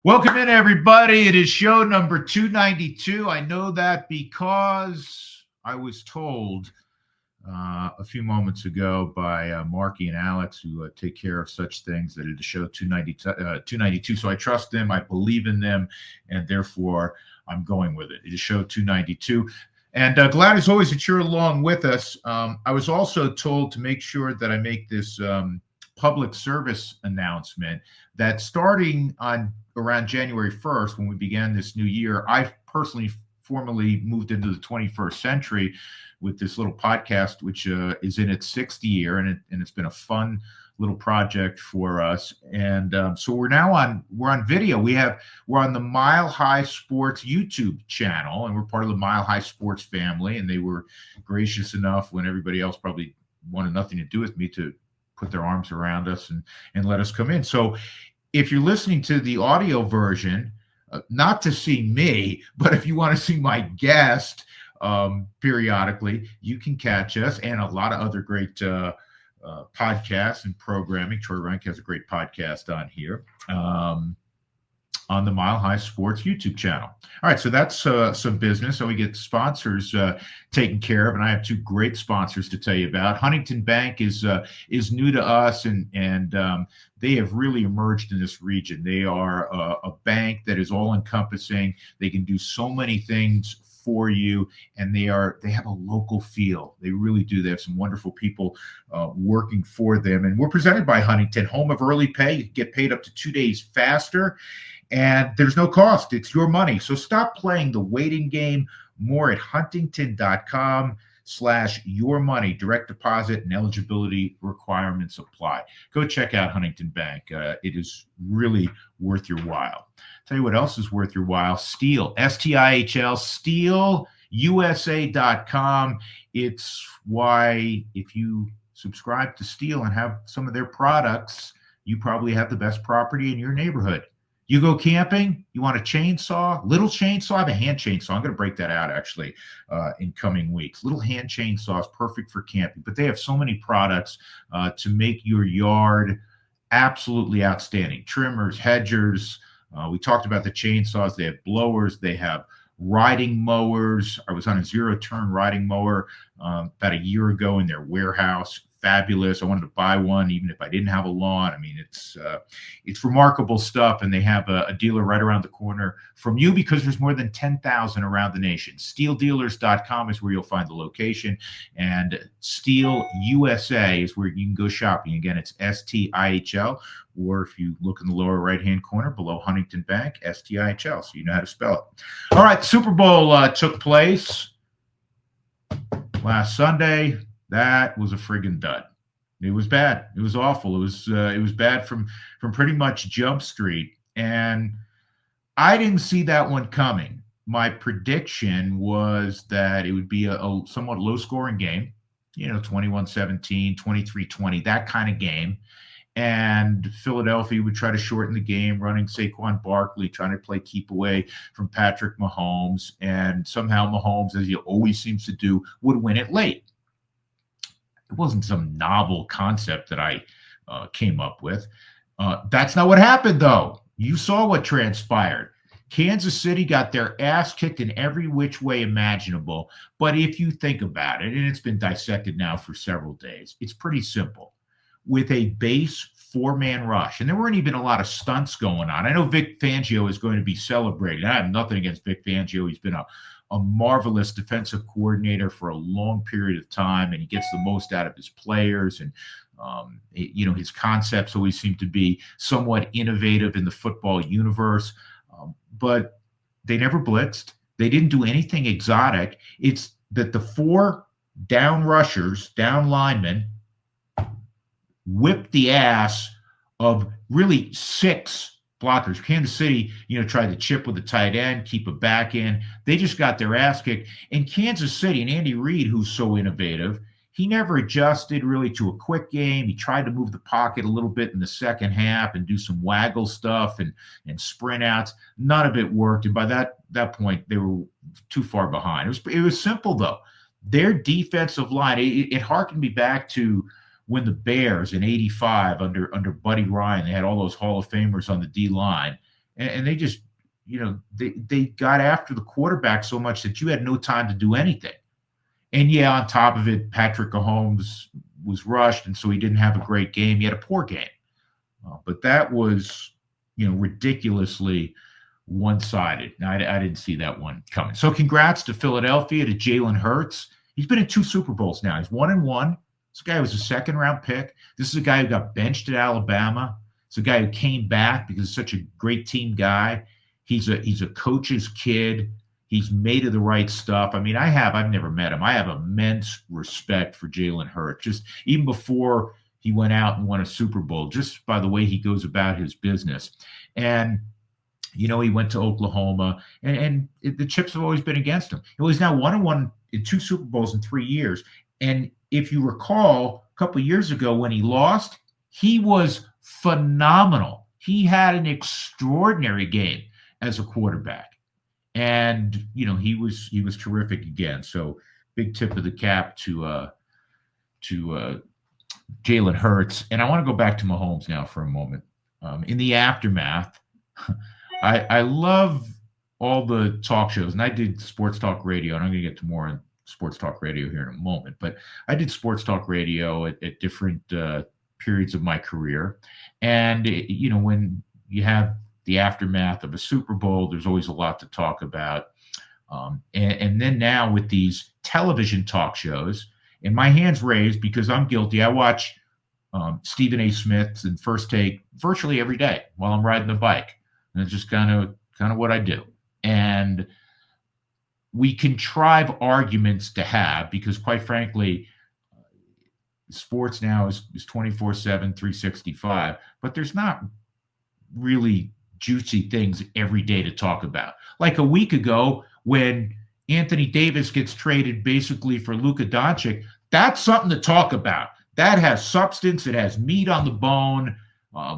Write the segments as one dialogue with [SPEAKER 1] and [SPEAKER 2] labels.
[SPEAKER 1] Welcome in, everybody. It is show number 292. I know that because I was told a few moments ago by Marky and Alex, who take care of such things, that it is show 292. So I trust them, I believe in them, and therefore I'm going with it. It is show 292. And glad as always that you're along with us. I was also told to make sure that I make this public service announcement that starting on around January 1st, when we began this new year, I personally formally moved into the 21st century with this little podcast, which is in its sixth year, and it's been a fun little project for us. And so we're on video. We're on the Mile High Sports YouTube channel, and we're part of the Mile High Sports family. And they were gracious enough, when everybody else probably wanted nothing to do with me, to put their arms around us and let us come in. So if you're listening to the audio version, not to see me, but if you want to see my guest periodically, you can catch us and a lot of other great podcasts and programming. Troy Rank has a great podcast on here on the Mile High Sports YouTube channel. All right, so that's some business. So we get sponsors taken care of, and I have two great sponsors to tell you about. Huntington Bank is new to us, and they have really emerged in this region. They are a bank that is all-encompassing. They can do so many things for you, and they have a local feel. They really do. They have some wonderful people working for them, and we're presented by Huntington, home of early pay. You can get paid up to 2 days faster, and there's no cost. It's your money. So stop playing the waiting game. More at huntington.com/yourmoney. Direct deposit and eligibility requirements apply. Go check out Huntington Bank. It is really worth your while. Tell you what else is worth your while. Stihl, STIHL, StihlUSA.com. It's why, if you subscribe to Stihl and have some of their products, you probably have the best property in your neighborhood. You go camping, you want a chainsaw, little chainsaw. I have a hand chainsaw. I'm going to break that out actually in coming weeks. Little hand chainsaw is perfect for camping, but they have so many products to make your yard absolutely outstanding. Trimmers, hedgers. We talked about the chainsaws. They have blowers. They have riding mowers. I was on a zero-turn riding mower about a year ago in their warehouse. Fabulous. I wanted to buy one even if I didn't have a lawn. I mean, it's remarkable stuff, and they have a dealer right around the corner from you, because there's more than 10,000 around the nation. StihlDealers.com is where you'll find the location, and Stihl USA is where you can go shopping. Again, it's STIHL, or if you look in the lower right-hand corner below Huntington Bank, STIHL, so you know how to spell it. All right, Super Bowl took place last Sunday. That was a friggin' dud. It was bad. It was awful. It was bad from pretty much Jump Street. And I didn't see that one coming. My prediction was that it would be a somewhat low-scoring game, 21-17, 23-20, that kind of game. And Philadelphia would try to shorten the game, running Saquon Barkley, trying to play keep away from Patrick Mahomes. And somehow Mahomes, as he always seems to do, would win it late. It wasn't some novel concept that I came up with. That's not what happened, though. You saw what transpired. Kansas City got their ass kicked in every which way imaginable. But if you think about it, and it's been dissected now for several days, it's pretty simple. With a base four-man rush, and there weren't even a lot of stunts going on. I know Vic Fangio is going to be celebrated. I have nothing against Vic Fangio. He's been a marvelous defensive coordinator for a long period of time, and he gets the most out of his players. And, his concepts always seem to be somewhat innovative in the football universe. But they never blitzed. They didn't do anything exotic. It's that the four down rushers, down linemen, whipped the ass of really six blockers. Kansas City, tried to chip with the tight end, keep it back in. They just got their ass kicked. And Kansas City, and Andy Reid, who's so innovative, he never adjusted really to a quick game. He tried to move the pocket a little bit in the second half and do some waggle stuff and sprint outs. None of it worked. And by that point, they were too far behind. It was simple, though. Their defensive line, it harkened me back to when the Bears in '85 under Buddy Ryan, they had all those Hall of Famers on the D line, and they just, they got after the quarterback so much that you had no time to do anything. And yeah, on top of it, Patrick Mahomes was rushed, and so he didn't have a great game. He had a poor game, but that was, ridiculously one-sided. Now, I didn't see that one coming. So, congrats to Philadelphia, to Jalen Hurts. He's been in 2 Super Bowls now. He's 1-1. This guy was a second-round pick. This is a guy who got benched at Alabama. It's a guy who came back because he's such a great team guy. He's a coach's kid. He's made of the right stuff. I mean, I've never met him. I have immense respect for Jalen Hurts. Just even before he went out and won a Super Bowl, just by the way he goes about his business. And, he went to Oklahoma, and the chips have always been against him. He's now 1-1 in 2 Super Bowls in 3 years. And if you recall, a couple of years ago when he lost, he was phenomenal. He had an extraordinary game as a quarterback. And, he was terrific again. So big tip of the cap to Jalen Hurts. And I want to go back to Mahomes now for a moment. In the aftermath, I love all the talk shows, and I did sports talk radio, and I'm going to get to more on sports talk radio here in a moment, but I did sports talk radio at different periods of my career. And, when you have the aftermath of a Super Bowl, there's always a lot to talk about. And then now with these television talk shows, and my hand's raised because I'm guilty. I watch Stephen A. Smith's and First Take virtually every day while I'm riding the bike. And it's just kind of what I do. And we contrive arguments to have because, quite frankly, sports now is 24/7, 365, but there's not really juicy things every day to talk about. Like a week ago, when Anthony Davis gets traded basically for Luka Doncic, that's something to talk about. That has substance. It has meat on the bone.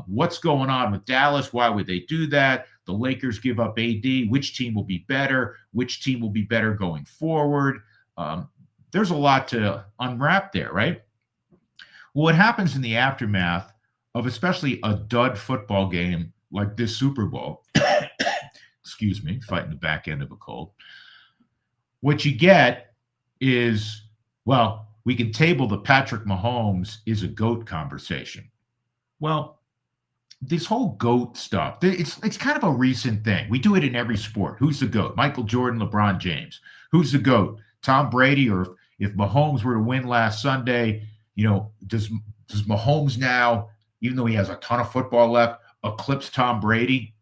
[SPEAKER 1] What's going on with Dallas? Why would they do that? The Lakers give up AD. Which team will be better? Which team will be better going forward? There's a lot to unwrap there, right? Well, what happens in the aftermath of especially a dud football game like this Super Bowl, excuse me, fighting the back end of a cold, what you get is, well, we can table the Patrick Mahomes is a GOAT conversation. Well, this whole GOAT stuff, it's kind of a recent thing. We do it in every sport. Who's the GOAT? Michael Jordan, LeBron James. Who's the GOAT? Tom Brady? Or if Mahomes were to win last Sunday, does Mahomes now, even though he has a ton of football left, eclipse Tom Brady?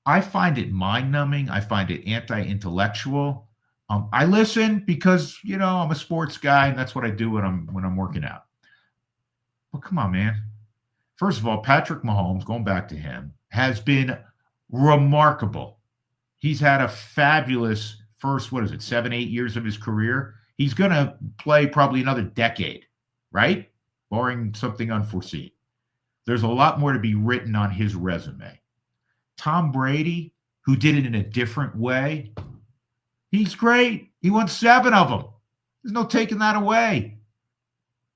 [SPEAKER 1] I find it mind-numbing. I find it anti-intellectual. I listen because, I'm a sports guy, and that's what I do when I'm working out. But come on, man. First of all, Patrick Mahomes, going back to him, has been remarkable. He's had a fabulous first, 7, 8 years of his career. He's going to play probably another decade, right? Barring something unforeseen. There's a lot more to be written on his resume. Tom Brady, who did it in a different way, he's great. He won 7 of them. There's no taking that away.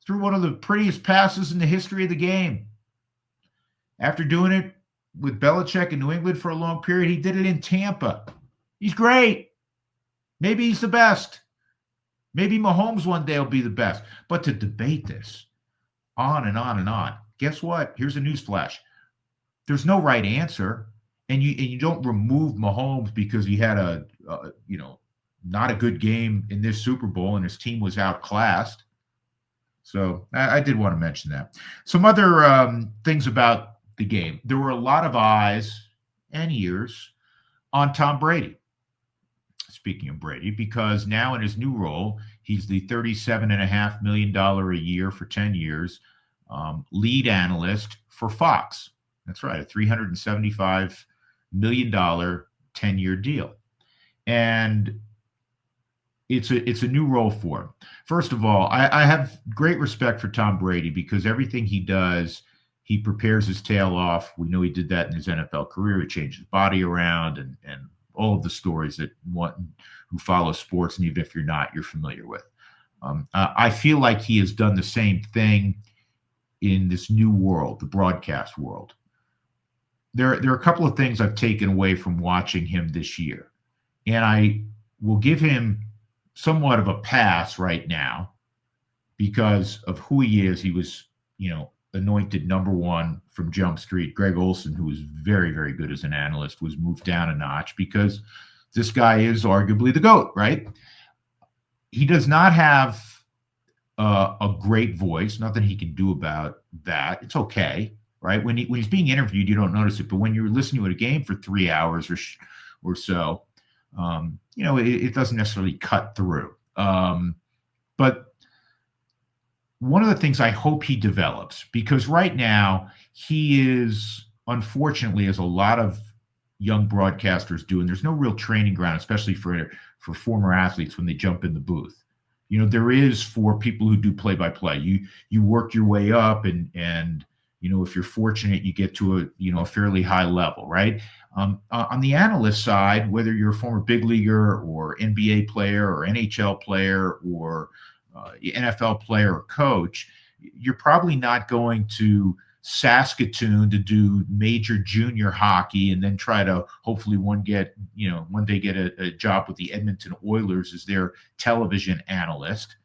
[SPEAKER 1] Threw one of the prettiest passes in the history of the game. After doing it with Belichick in New England for a long period, he did it in Tampa. He's great. Maybe he's the best. Maybe Mahomes one day will be the best. But to debate this on and on and on, guess what? Here's a news flash. There's no right answer. And you don't remove Mahomes because he had not a good game in this Super Bowl and his team was outclassed. So I did want to mention that. Some other things about the game. There were a lot of eyes and ears on Tom Brady. Speaking of Brady, because now in his new role, he's the $37.5 million a year for 10 years lead analyst for Fox. That's right, a $375 million 10-year deal. And it's a new role for him. First of all, I have great respect for Tom Brady because everything he does, he prepares his tail off. We know he did that in his NFL career. He changed his body around and all of the stories that who follow sports, and even if you're not, you're familiar with. I feel like he has done the same thing in this new world, the broadcast world. there are a couple of things I've taken away from watching him this year, and I will give him somewhat of a pass right now because of who he is. He was, anointed number one from Jump Street. Greg Olson, who was very, very good as an analyst, was moved down a notch because this guy is arguably the GOAT, right? He does not have a great voice. Nothing he can do about that. It's okay, right? When he's being interviewed, you don't notice it, but when you're listening to a game for 3 hours or so, it doesn't necessarily cut through. But one of the things I hope he develops, because right now he is, unfortunately, as a lot of young broadcasters do, and there's no real training ground, especially for former athletes when they jump in the booth. There is for people who do play-by-play. You work your way up, and if you're fortunate, you get to a fairly high level, right? On the analyst side, whether you're a former big leaguer or NBA player or NHL player or NFL player or coach, you're probably not going to Saskatoon to do major junior hockey and then try to hopefully one day get a job with the Edmonton Oilers as their television analyst.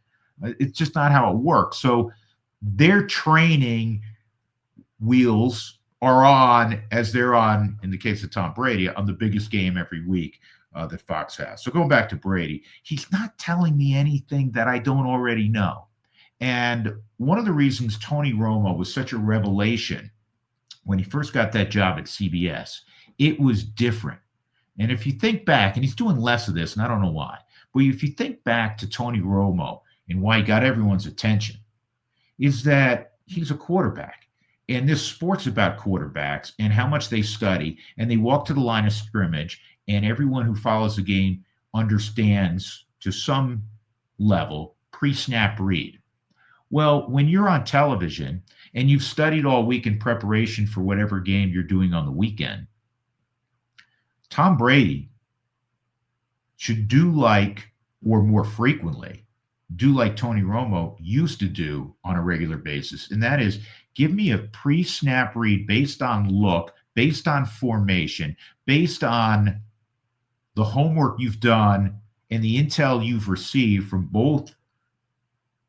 [SPEAKER 1] It's just not how it works. So their training wheels are on as they're on, in the case of Tom Brady, on the biggest game every week that Fox has. So going back to Brady, he's not telling me anything that I don't already know. And one of the reasons Tony Romo was such a revelation when he first got that job at CBS, it was different. And if you think back, and he's doing less of this, and I don't know why, but if you think back to Tony Romo and why he got everyone's attention, is that he's a quarterback. And this sport's about quarterbacks and how much they study, and they walk to the line of scrimmage, and everyone who follows the game understands to some level pre-snap read. Well, when you're on television and you've studied all week in preparation for whatever game you're doing on the weekend, Tom Brady should do like, or more frequently, do like Tony Romo used to do on a regular basis. And that is, give me a pre-snap read based on look, based on formation, based on the homework you've done and the intel you've received from both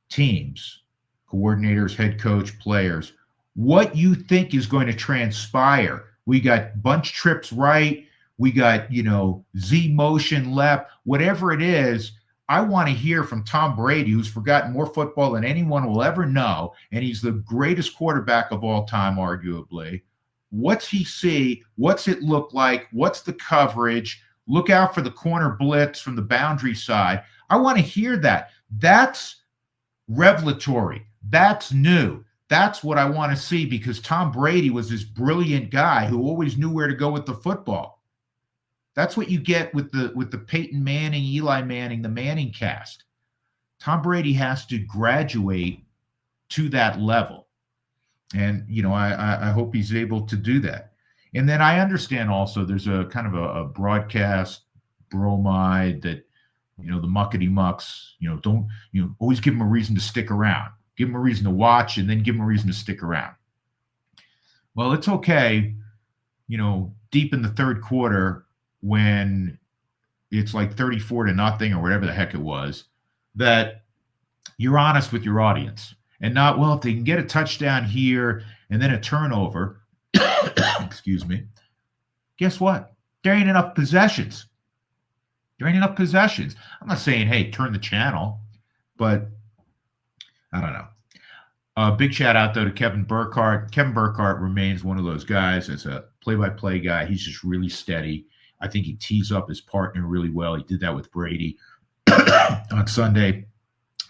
[SPEAKER 1] teams, coordinators, head coach, players, what you think is going to transpire. We got bunch trips right. We got, Z motion left, whatever it is. I want to hear from Tom Brady, who's forgotten more football than anyone will ever know, and he's the greatest quarterback of all time, arguably. What's he see? What's it look like? What's the coverage? Look out for the corner blitz from the boundary side. I want to hear that. That's revelatory. That's new. That's what I want to see, because Tom Brady was this brilliant guy who always knew where to go with the football. That's what you get with the Peyton Manning, Eli Manning, the Manning cast. Tom Brady has to graduate to that level. And, I hope he's able to do that. And then I understand also there's a kind of a broadcast bromide that, the muckety mucks, don't, always give them a reason to stick around. Give them a reason to watch, and then give them a reason to stick around. Well, it's okay, deep in the third quarter, when it's like 34-0 or whatever the heck it was, that you're honest with your audience and not, well, if they can get a touchdown here and then a turnover, excuse me, guess what? There ain't enough possessions. I'm not saying, hey, turn the channel, but I don't know. Big shout out, though, to Kevin Burkhardt. Kevin Burkhardt remains one of those guys as a play-by-play guy. He's just really steady. I think he tees up his partner really well. He did that with Brady on Sunday.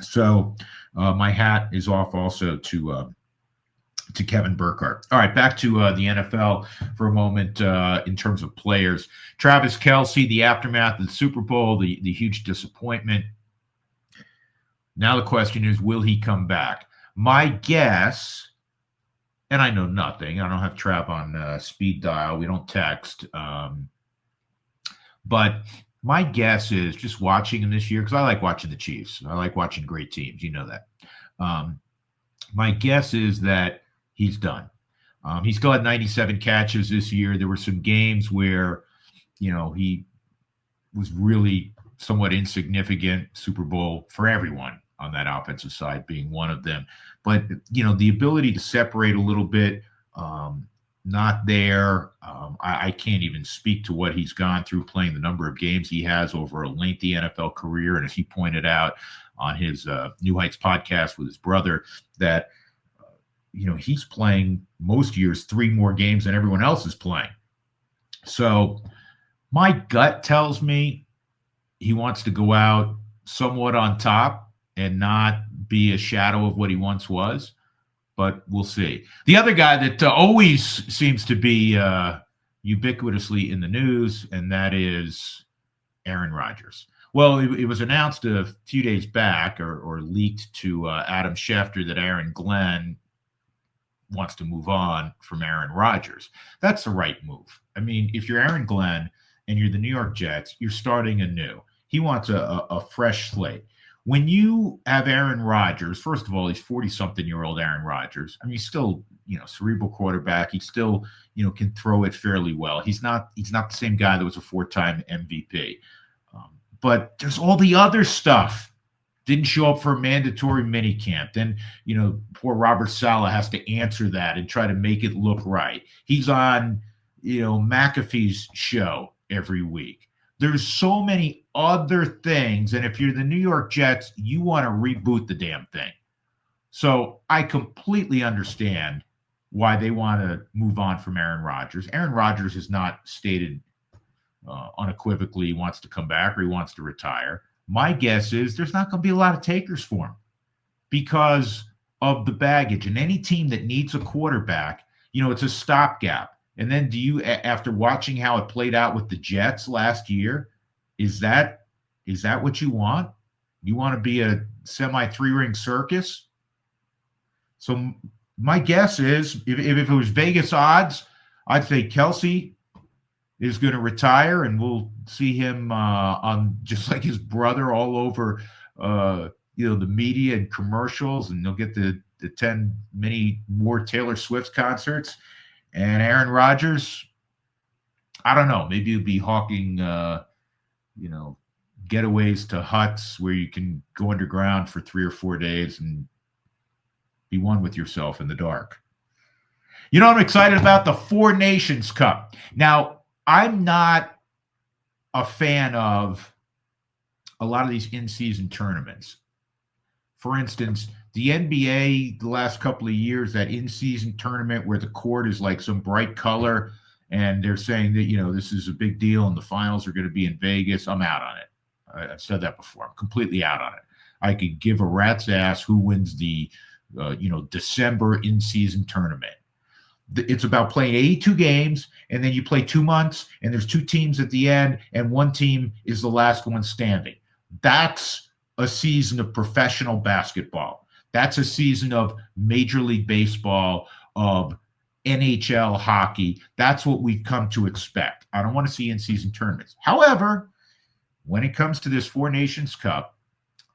[SPEAKER 1] So my hat is off also to Kevin Burkhardt. All right, back to the NFL for a moment in terms of players. Travis Kelce, the aftermath of the Super Bowl, the huge disappointment. Now the question is, will he come back? My guess, and I know nothing. I don't have Trav on speed dial. We don't text. But my guess is, just watching him this year, because I like watching the Chiefs. I like watching great teams. You know that. My guess is that he's done. He still had 97 catches this year. There were some games where, he was really somewhat insignificant. Super Bowl for everyone on that offensive side being one of them. But, the ability to separate a little bit, not there. I can't even speak to what he's gone through playing the number of games he has over a lengthy NFL career. And as he pointed out on his New Heights podcast with his brother, that, he's playing most years 3 more games than everyone else is playing. So my gut tells me he wants to go out somewhat on top and not be a shadow of what he once was. But we'll see. The other guy that always seems to be ubiquitously in the news, and that is Aaron Rodgers. Well, it was announced a few days back or leaked to Adam Schefter that Aaron Glenn wants to move on from Aaron Rodgers. That's the right move. I mean, if you're Aaron Glenn and you're the New York Jets, you're starting anew. He wants a fresh slate. When you have Aaron Rodgers, first of all, he's 40-something-year-old Aaron Rodgers. I mean, he's still, cerebral quarterback. He still, can throw it fairly well. He's not the same guy that was a 4-time MVP. But there's all the other stuff. Didn't show up for a mandatory minicamp. Then, poor Robert Saleh has to answer that and try to make it look right. He's on, McAfee's show every week. There's so many other things. And if you're the New York Jets, you want to reboot the damn thing. So I completely understand why they want to move on from Aaron Rodgers. Aaron Rodgers has not stated unequivocally he wants to come back or he wants to retire. My guess is there's not going to be a lot of takers for him because of the baggage. And any team that needs a quarterback, it's a stopgap. And then do you, after watching how it played out with the Jets last year, is that what you want? You want to be a semi 3-ring circus? So my guess is if it was Vegas odds, I'd say Kelsey is going to retire and we'll see him on just like his brother all over, the media and commercials, and they'll get the 10 many more Taylor Swift concerts. And Aaron Rodgers, I don't know, maybe he'll be hawking, getaways to huts where you can go underground for 3 or 4 days and be one with yourself in the dark. I'm excited about the Four Nations Cup. Now, I'm not a fan of a lot of these in-season tournaments. For instance, the NBA, the last couple of years, that in-season tournament where the court is like some bright color and they're saying that, this is a big deal and the finals are going to be in Vegas, I'm out on it. I've said that before. I'm completely out on it. I could give a rat's ass who wins the, December in-season tournament. It's about playing 82 games, and then you play 2 months, and there's 2 teams at the end, and one team is the last one standing. That's a season of professional basketball. That's a season of Major League Baseball, of NHL hockey. That's what we've come to expect. I don't want to see in-season tournaments. However, when it comes to this Four Nations Cup,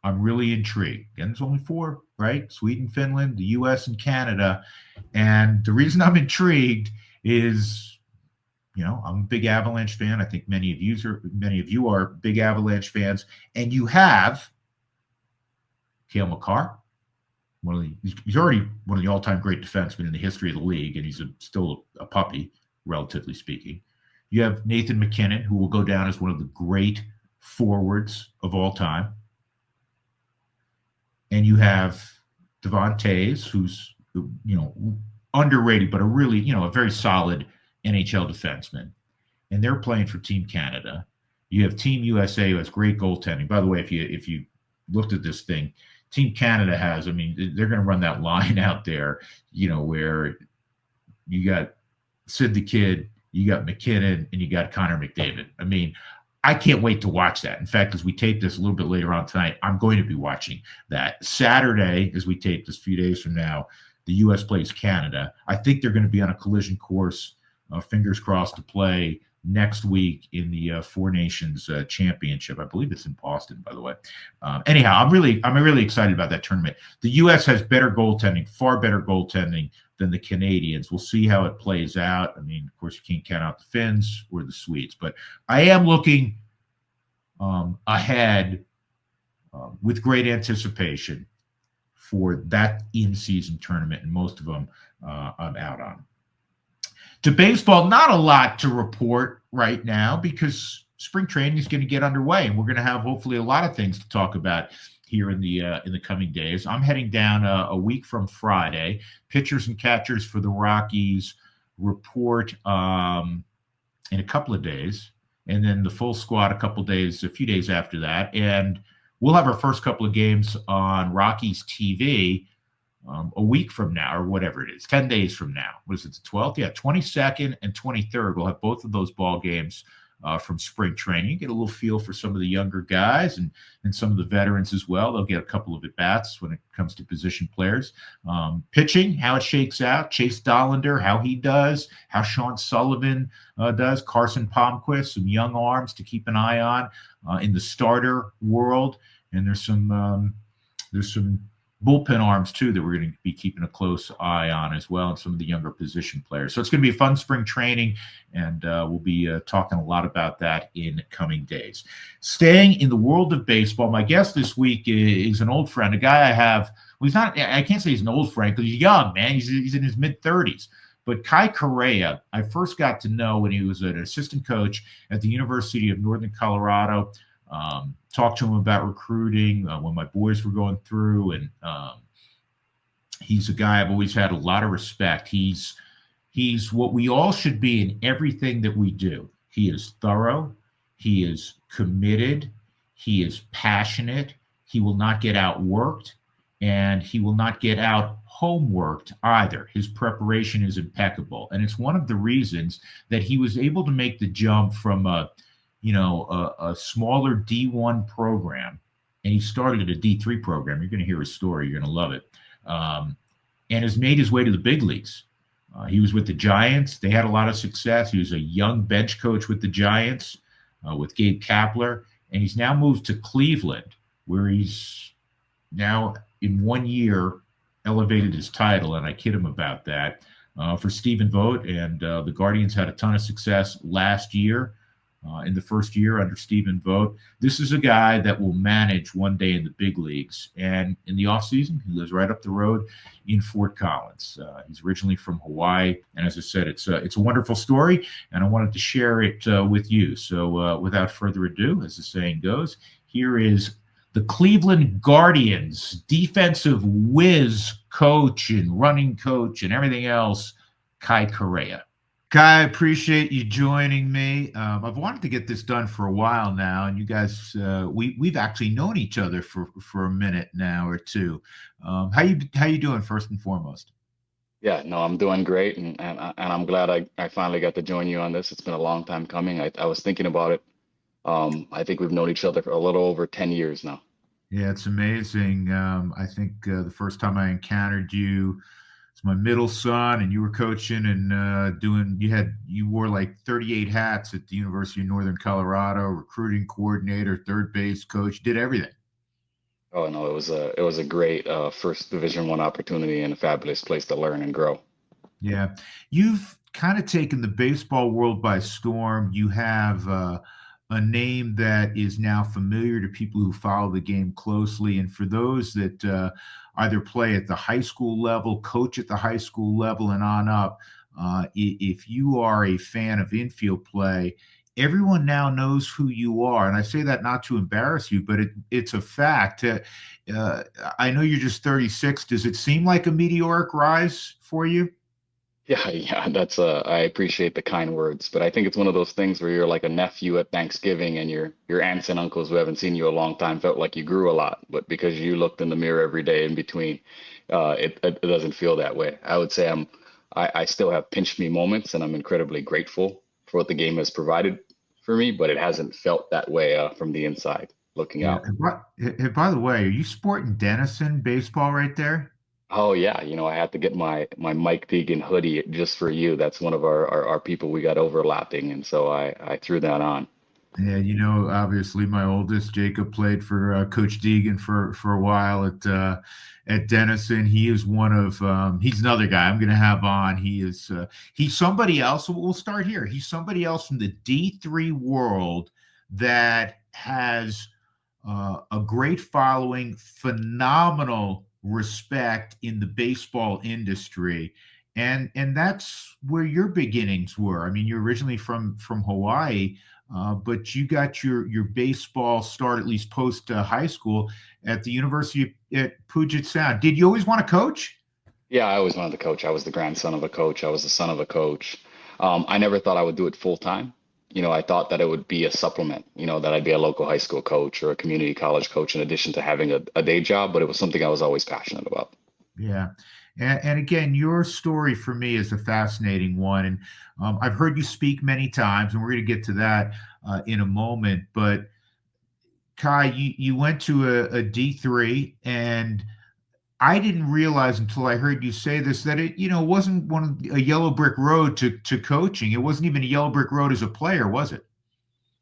[SPEAKER 1] I'm really intrigued. Again, there's only 4, right? Sweden, Finland, the U.S., and Canada. And the reason I'm intrigued is, I'm a big Avalanche fan. I think many of you are big Avalanche fans. And you have Cale Makar. He's already one of the all-time great defensemen in the history of the league, and he's still a puppy, relatively speaking. You have Nathan MacKinnon, who will go down as one of the great forwards of all time. And you have Devon Toews, who's, underrated, but a really, a very solid NHL defenseman. And they're playing for Team Canada. You have Team USA, who has great goaltending. By the way, if you looked at this thing, Team Canada has, they're going to run that line out there, where you got Sid the Kid, you got McKinnon, and you got Connor McDavid. I can't wait to watch that. In fact, as we tape this a little bit later on tonight, I'm going to be watching that. Saturday, as we tape this a few days from now, the U.S. plays Canada. I think they're going to be on a collision course, fingers crossed, to play next week in the Four Nations Championship. I believe it's in Boston, by the way. Anyhow, I'm really excited about that tournament. The U.S. has better goaltending, far better goaltending than the Canadians. We'll see how it plays out. I mean, of course, you can't count out the Finns or the Swedes, but I am looking ahead with great anticipation for that in-season tournament, and most of them I'm out on. To baseball, not a lot to report right now because spring training is going to get underway, and we're going to have hopefully a lot of things to talk about here in the coming days. I'm heading down a week from Friday. Pitchers and catchers for the Rockies report in a couple of days, and then the full squad a few days after that, and we'll have our first couple of games on Rockies TV a week from now, or whatever it is, 10 days from now. What is it, the 12th? Yeah, 22nd and 23rd. We'll have both of those ball games from spring training. Get a little feel for some of the younger guys and some of the veterans as well. They'll get a couple of at-bats when it comes to position players. Pitching, how it shakes out. Chase Dollander, how he does. How Sean Sullivan does. Carson Palmquist, some young arms to keep an eye on in the starter world. And there's some bullpen arms too that we're going to be keeping a close eye on as well, and some of the younger position players. So it's going to be a fun spring training, and we'll be talking a lot about that in coming days. Staying in the world of baseball, my guest this week is an old friend, a guy I have. Well, he's not. I can't say he's an old friend because he's young, man. He's in his mid-30s. But Kai Correa, I first got to know when he was an assistant coach at the University of Northern Colorado. Talked to him about recruiting when my boys were going through, and he's a guy I've always had a lot of respect. He's what we all should be in everything that we do. He is thorough. He is committed. He is passionate. He will not get outworked, and he will not get out homeworked either. His preparation is impeccable, and it's one of the reasons that he was able to make the jump from a smaller D1 program, and he started at a D3 program. You're going to hear his story. You're going to love it. And has made his way to the big leagues. He was with the Giants. They had a lot of success. He was a young bench coach with the Giants, with Gabe Kapler, and he's now moved to Cleveland, where he's now in 1 year elevated his title, and I kid him about that, for Stephen Vogt. And the Guardians had a ton of success last year. In the first year under Stephen Vogt. This is a guy that will manage one day in the big leagues. And in the offseason, he lives right up the road in Fort Collins. He's originally from Hawaii. And as I said, it's a wonderful story, and I wanted to share it with you. So without further ado, as the saying goes, here is the Cleveland Guardians defensive whiz coach and running coach and everything else, Kai Correa. Kai, I appreciate you joining me. I've wanted to get this done for a while now, and you guys, we've actually known each other for a minute now or two. How you doing first and foremost?
[SPEAKER 2] Yeah, no, I'm doing great, and I'm glad I finally got to join you on this. It's been a long time coming. I was thinking about it. I think we've known each other for a little over 10 years now.
[SPEAKER 1] Yeah, it's amazing. I think the first time I encountered you, it's my middle son, and you were coaching and doing. You wore like 38 hats at the University of Northern Colorado, recruiting coordinator, third base coach, did everything.
[SPEAKER 2] Oh no, it was a great first Division I opportunity and a fabulous place to learn and grow.
[SPEAKER 1] Yeah, you've kind of taken the baseball world by storm. You have a name that is now familiar to people who follow the game closely, and for those that either play at the high school level, coach at the high school level, and on up. If you are a fan of infield play, everyone now knows who you are. And I say that not to embarrass you, but it's a fact. I know you're just 36. Does it seem like a meteoric rise for you?
[SPEAKER 2] Yeah, yeah, that's I appreciate the kind words, but I think it's one of those things where you're like a nephew at Thanksgiving and your aunts and uncles who haven't seen you a long time felt like you grew a lot, but because you looked in the mirror every day in between, it doesn't feel that way. I would say I still have pinch me moments and I'm incredibly grateful for what the game has provided for me, but it hasn't felt that way from the inside looking
[SPEAKER 1] Yeah.
[SPEAKER 2] out.
[SPEAKER 1] And by the way, are you sporting Denison baseball right there?
[SPEAKER 2] Oh yeah, I had to get my Mike Deegan hoodie just for you. That's one of our people we got overlapping, and so I threw that on.
[SPEAKER 1] Yeah, obviously my oldest Jacob played for Coach Deegan for a while at Denison. He is one of he's another guy I'm going to have on. He's somebody else. We'll start here. He's somebody else from the D3 world that has a great following, phenomenal respect in the baseball industry, and that's where your beginnings were. I mean, you're originally from Hawaii, but you got your baseball start at least post high school at the University at Puget Sound. Did you always want to coach?
[SPEAKER 2] Yeah, I always wanted to coach. I was the grandson of a coach. I was the son of a coach. I never thought I would do it full time. I thought that it would be a supplement, that I'd be a local high school coach or a community college coach in addition to having a day job, but it was something I was always passionate about.
[SPEAKER 1] Yeah. And again, your story for me is a fascinating one. And I've heard you speak many times, and we're going to get to that in a moment. But Kai, you went to a D3, and I didn't realize until I heard you say this that it wasn't a yellow brick road to coaching. It wasn't even a yellow brick road as a player, was it?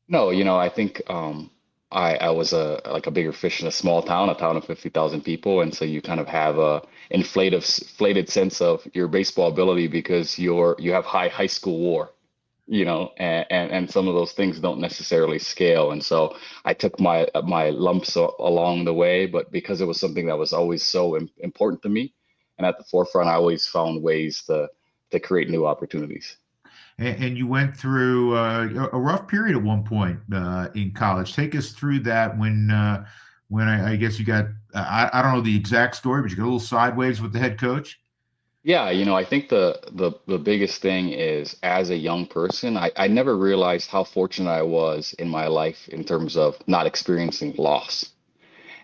[SPEAKER 2] No, I think I was a bigger fish in a small town, a town of 50,000 people, and so you kind of have a inflated sense of your baseball ability because you have high school WAR, and some of those things don't necessarily scale. And so I took my lumps along the way, but because it was something that was always so important to me and at the forefront, I always found ways to create new opportunities.
[SPEAKER 1] And you went through a rough period at one point in college. Take us through that when I guess you got I don't know the exact story, but you got a little sideways with the head coach.
[SPEAKER 2] Yeah, I think the biggest thing is as a young person, I never realized how fortunate I was in my life in terms of not experiencing loss.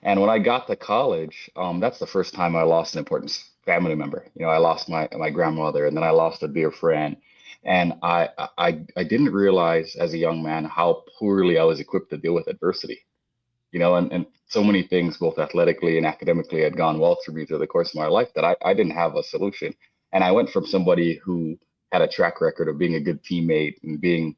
[SPEAKER 2] And when I got to college, that's the first time I lost an important family member. I lost my grandmother, and then I lost a dear friend. And I didn't realize as a young man how poorly I was equipped to deal with adversity. And so many things, both athletically and academically, had gone well through me through the course of my life that I didn't have a solution. And I went from somebody who had a track record of being a good teammate and being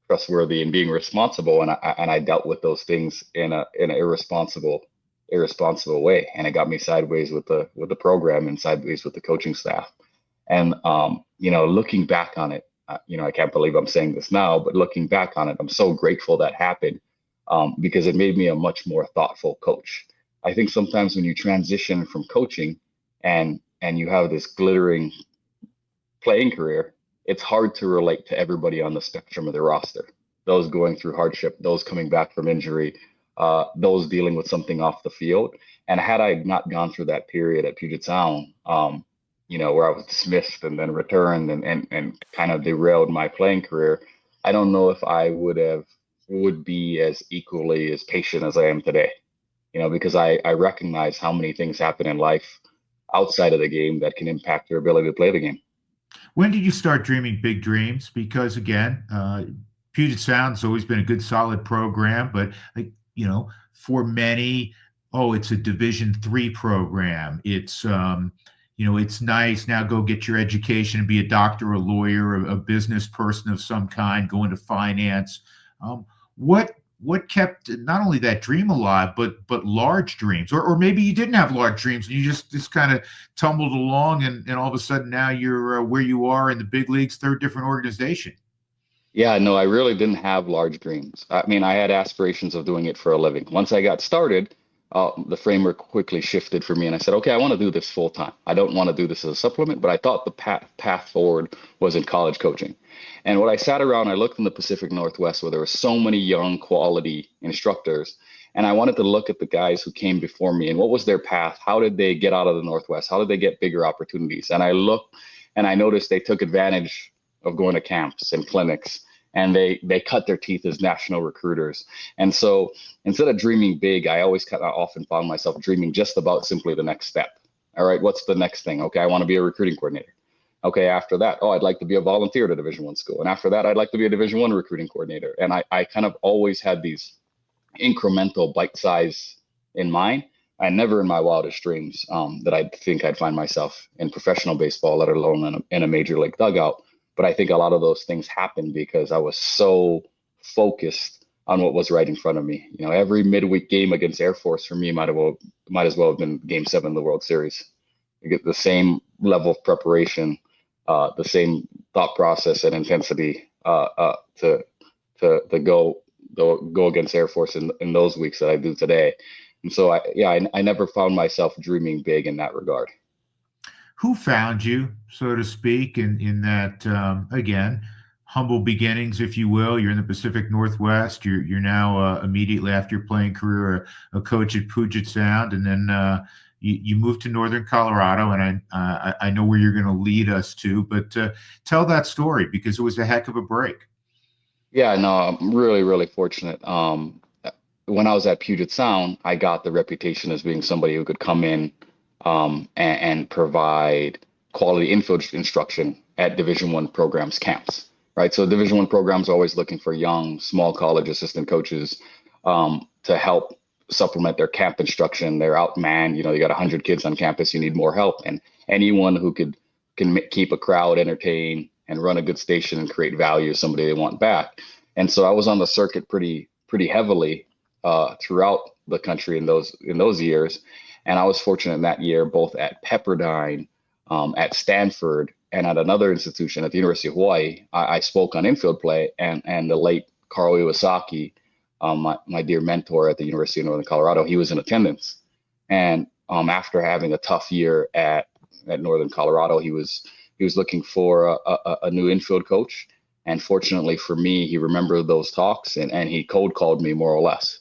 [SPEAKER 2] trustworthy and being responsible, and I dealt with those things in an irresponsible way, and it got me sideways with the program and sideways with the coaching staff. And looking back on it, I can't believe I'm saying this now, but looking back on it, I'm so grateful that happened because it made me a much more thoughtful coach. I think sometimes when you transition from coaching and you have this glittering playing career, it's hard to relate to everybody on the spectrum of the roster. Those going through hardship, those coming back from injury, those dealing with something off the field. And had I not gone through that period at Puget Sound, where I was dismissed and then returned and kind of derailed my playing career, I don't know if I would be as equally as patient as I am today. Because I recognize how many things happen in life outside of the game that can impact your ability to play the game.
[SPEAKER 1] When did you start dreaming big dreams? Because again, Puget Sound's always been a good, solid program, but for many, oh, it's a Division III program. It's nice now. Go get your education and be a doctor, a lawyer, a business person of some kind. Go into finance. What kept not only that dream alive, but large dreams, or maybe you didn't have large dreams and you just kind of tumbled along, and all of a sudden now you're where you are in the big leagues, third different organization.
[SPEAKER 2] Yeah, no, I really didn't have large dreams. I mean, I had aspirations of doing it for a living. Once I got started, the framework quickly shifted for me, and I said, okay, I want to do this full time. I don't want to do this as a supplement, but I thought the path forward was in college coaching. And when I sat around, I looked in the Pacific Northwest where there were so many young quality instructors, and I wanted to look at the guys who came before me and what was their path? How did they get out of the Northwest? How did they get bigger opportunities? And I looked and I noticed they took advantage of going to camps and clinics, and they cut their teeth as national recruiters. And so instead of dreaming big, I always kind of often found myself dreaming just about simply the next step. All right, what's the next thing? Okay, I want to be a recruiting coordinator. Okay, after that, oh, I'd like to be a volunteer at a Division I school. And after that, I'd like to be a Division I recruiting coordinator. And I kind of always had these incremental bite size in mind, I never in my wildest dreams that I'd think I'd find myself in professional baseball, let alone in a major league dugout. But I think a lot of those things happened because I was so focused on what was right in front of me. You know, every midweek game against Air Force for me might as well have been Game 7 of the World Series. You get the same level of preparation, the same thought process and intensity to go against Air Force in those weeks that I do today. And so I never found myself dreaming big in that regard.
[SPEAKER 1] Who found you, so to speak, in that again, humble beginnings, if you will? You're in the Pacific Northwest. You're now immediately after your playing career a coach at Puget Sound, and then you moved to Northern Colorado. And I know where you're going to lead us to, but tell that story because it was a heck of a break.
[SPEAKER 2] Yeah, no, I'm really, really fortunate. When I was at Puget Sound, I got the reputation as being somebody who could come in and provide quality infield instruction at Division I programs camps, right? So Division I programs are always looking for young, small college assistant coaches to help supplement their camp instruction. They're outmanned. You know, you got 100 kids on campus. You need more help, and anyone who can keep a crowd entertained and run a good station and create value is somebody they want back. And so I was on the circuit pretty heavily throughout the country in those years. And I was fortunate in that year, both at Pepperdine, at Stanford, and at another institution at the University of Hawaii. I spoke on infield play, and the late Carl Iwasaki, my dear mentor at the University of Northern Colorado, he was in attendance. And after having a tough year at Northern Colorado, he was looking for a new infield coach. And fortunately for me, he remembered those talks and he cold called me more or less.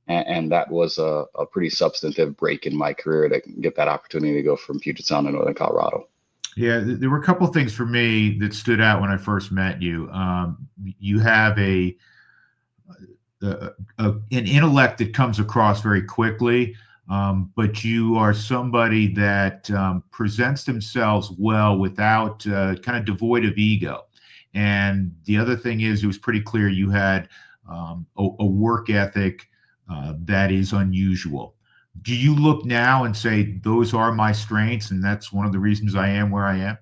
[SPEAKER 2] And that was a pretty substantive break in my career to get that opportunity to go from Puget Sound to Northern Colorado.
[SPEAKER 1] Yeah, there were a couple of things for me that stood out when I first met you. You have an intellect that comes across very quickly, but you are somebody that presents themselves well without kind of devoid of ego. And the other thing is, it was pretty clear you had a work ethic that is unusual. Do you look now and say, those are my strengths, and that's one of the reasons I am where I am?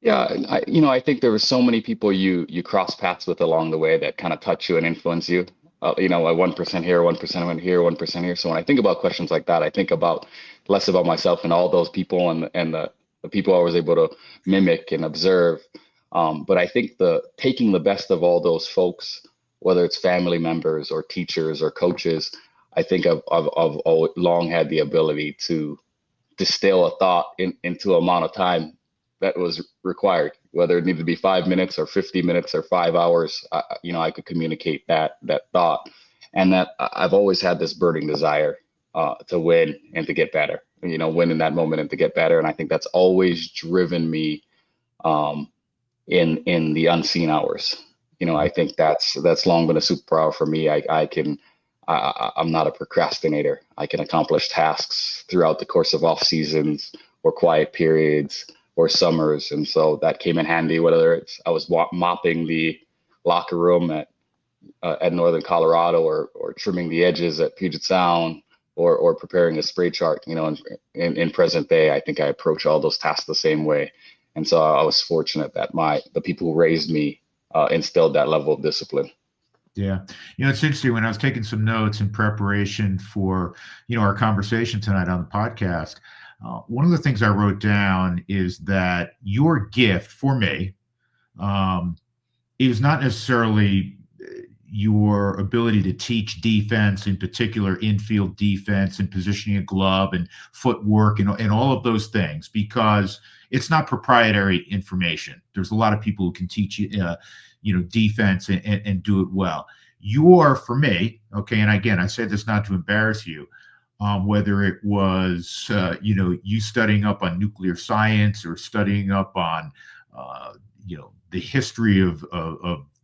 [SPEAKER 2] Yeah, I think there were so many people you cross paths with along the way that kind of touch you and influence you. A 1% here, 1% here, 1% here. So when I think about questions like that, I think about less about myself and all those people and the people I was able to mimic and observe. But I think taking the best of all those folks, whether it's family members or teachers or coaches, I think I've long had the ability to distill a thought into an amount of time that was required, whether it needed to be 5 minutes or 50 minutes or 5 hours. I could communicate that thought, and that I've always had this burning desire to win and to get better. Win in that moment and to get better, and I think that's always driven me in the unseen hours. I think that's long been a superpower for me. I'm not a procrastinator. I can accomplish tasks throughout the course of off seasons or quiet periods or summers. And so that came in handy, whether I was mopping the locker room at Northern Colorado or trimming the edges at Puget Sound or preparing a spray chart. In present day, I think I approach all those tasks the same way. And so I was fortunate that the people who raised me instilled that level of discipline.
[SPEAKER 1] Yeah. It's interesting. When I was taking some notes in preparation for, our conversation tonight on the podcast, one of the things I wrote down is that your gift for me is not necessarily your ability to teach defense, in particular infield defense and positioning a glove and footwork and all of those things, because it's not proprietary information. There's a lot of people who can teach you, defense and do it well. You are, for me, okay, and again, I say this not to embarrass you, whether it was, you studying up on nuclear science or studying up on, the history of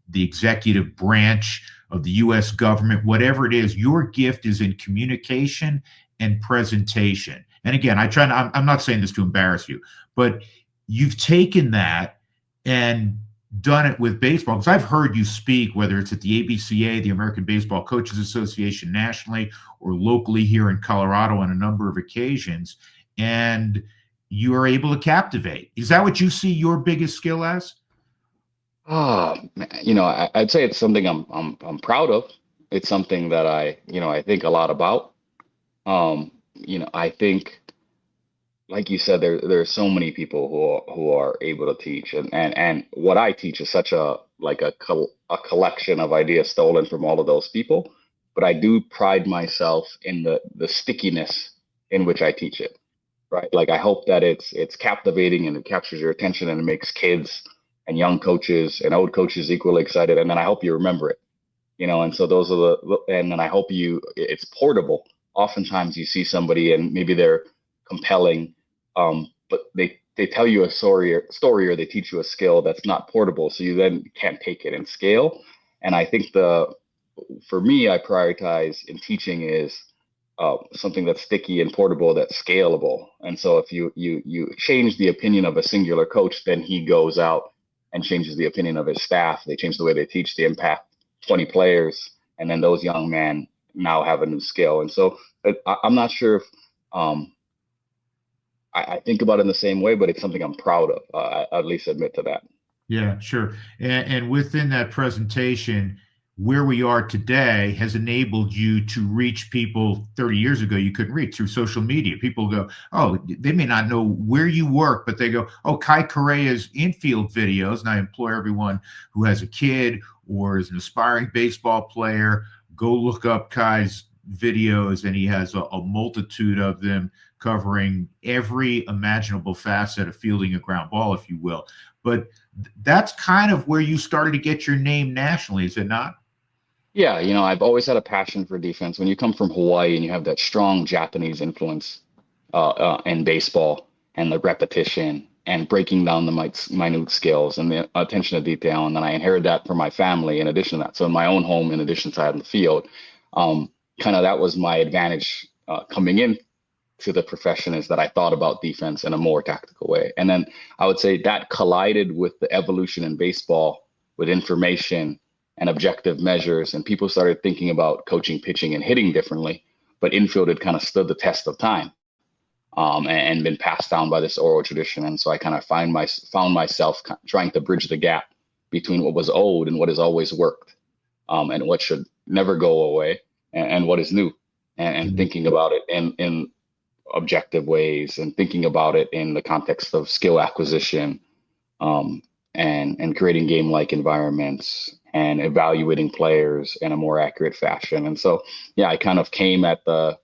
[SPEAKER 1] the executive branch of the U.S. government, whatever it is, your gift is in communication and presentation. And again, I'm not saying this to embarrass you, but you've taken that and done it with baseball, because I've heard you speak, whether it's at the ABCA, the American Baseball Coaches Association nationally, or locally here in Colorado on a number of occasions, and you are able to captivate. Is that what you see your biggest skill as?
[SPEAKER 2] Ah, man, I'd say it's something I'm proud of. It's something that I think a lot about. I think, like you said, there are so many people who are able to teach, and what I teach is such a collection of ideas stolen from all of those people. But I do pride myself in the stickiness in which I teach it, right? Like I hope that it's captivating and it captures your attention and it makes kids and young coaches and old coaches equally excited. And then I hope you remember it, and so those are and then I hope it's portable. Oftentimes you see somebody and maybe they're compelling, but they tell you a story or they teach you a skill that's not portable. So you then can't take it and scale. And I think for me, I prioritize in teaching is something that's sticky and portable, that's scalable. And so if you change the opinion of a singular coach, then he goes out and changes the opinion of his staff. They change the way they teach, the impact 20 players, and then those young men now have a new skill. And so I'm not sure if I think about it in the same way, but it's something I'm proud of. I at least admit to that.
[SPEAKER 1] Yeah, sure. And within that presentation, where we are today has enabled you to reach people 30 years ago you couldn't reach through social media. People go, oh, they may not know where you work, but they go, oh, Kai Correa's infield videos. And I implore everyone who has a kid or is an aspiring baseball player, go look up Kai's videos, and he has a multitude of them covering every imaginable facet of fielding a ground ball, if you will. But that's kind of where you started to get your name nationally, is it not?
[SPEAKER 2] Yeah, I've always had a passion for defense. When you come from Hawaii and you have that strong Japanese influence in baseball and the repetition and breaking down the minute skills and the attention to detail, and then I inherited that from my family in addition to that. So in my own home, in addition to out in the field, kind of that was my advantage coming in to the profession, is that I thought about defense in a more tactical way. And then I would say that collided with the evolution in baseball with information and objective measures, and people started thinking about coaching, pitching, and hitting differently. But infield had kind of stood the test of time, and been passed down by this oral tradition. And so I kind of found myself trying to bridge the gap between what was old and what has always worked, and what should never go away, and what is new, and thinking about it in objective ways and thinking about it in the context of skill acquisition, and creating game-like environments and evaluating players in a more accurate fashion. And so, yeah, I kind of came at the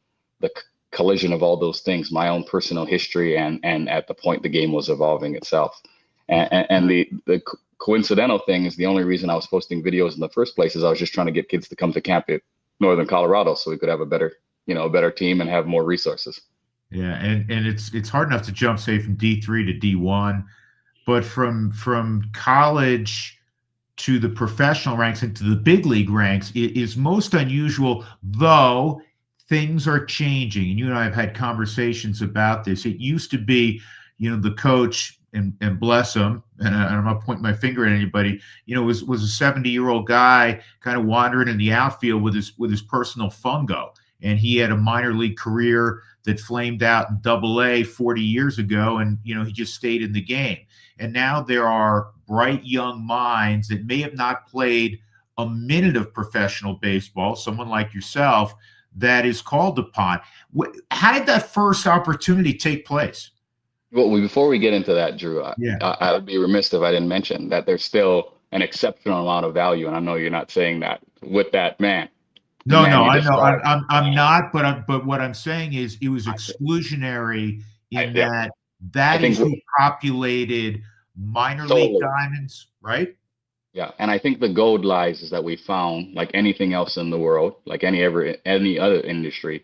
[SPEAKER 2] collision of all those things, my own personal history and at the point the game was evolving itself. And the coincidental thing is the only reason I was posting videos in the first place is I was just trying to get kids to come to camp at Northern Colorado so we could have a better team and have more resources.
[SPEAKER 1] Yeah, and it's hard enough to jump, say, from D3 to D1, but from college to the professional ranks and to the big league ranks is most unusual, though things are changing. And you and I have had conversations about this. It used to be, the coach, and bless him, and I'm not pointing my finger at anybody, was a 70-year-old guy kind of wandering in the outfield with his personal fungo. And he had a minor league career that flamed out in Double-A 40 years ago, and he just stayed in the game. And now there are bright young minds that may have not played a minute of professional baseball, someone like yourself, that is called upon. How did that first opportunity take place?
[SPEAKER 2] Well, before we get into that, Drew,
[SPEAKER 1] Yeah.
[SPEAKER 2] I would be remiss if I didn't mention that there's still an exceptional amount of value, and I know you're not saying that with that man, the
[SPEAKER 1] No,
[SPEAKER 2] man
[SPEAKER 1] no,
[SPEAKER 2] you
[SPEAKER 1] I know
[SPEAKER 2] described.
[SPEAKER 1] I'm not, but what I'm saying is it was
[SPEAKER 2] I,
[SPEAKER 1] exclusionary in
[SPEAKER 2] yeah,
[SPEAKER 1] that
[SPEAKER 2] I
[SPEAKER 1] that is
[SPEAKER 2] think
[SPEAKER 1] who populated minor league
[SPEAKER 2] solely.
[SPEAKER 1] diamonds, right?
[SPEAKER 2] Yeah, and I think the gold lies is that we found, like anything else in the world, like any other industry,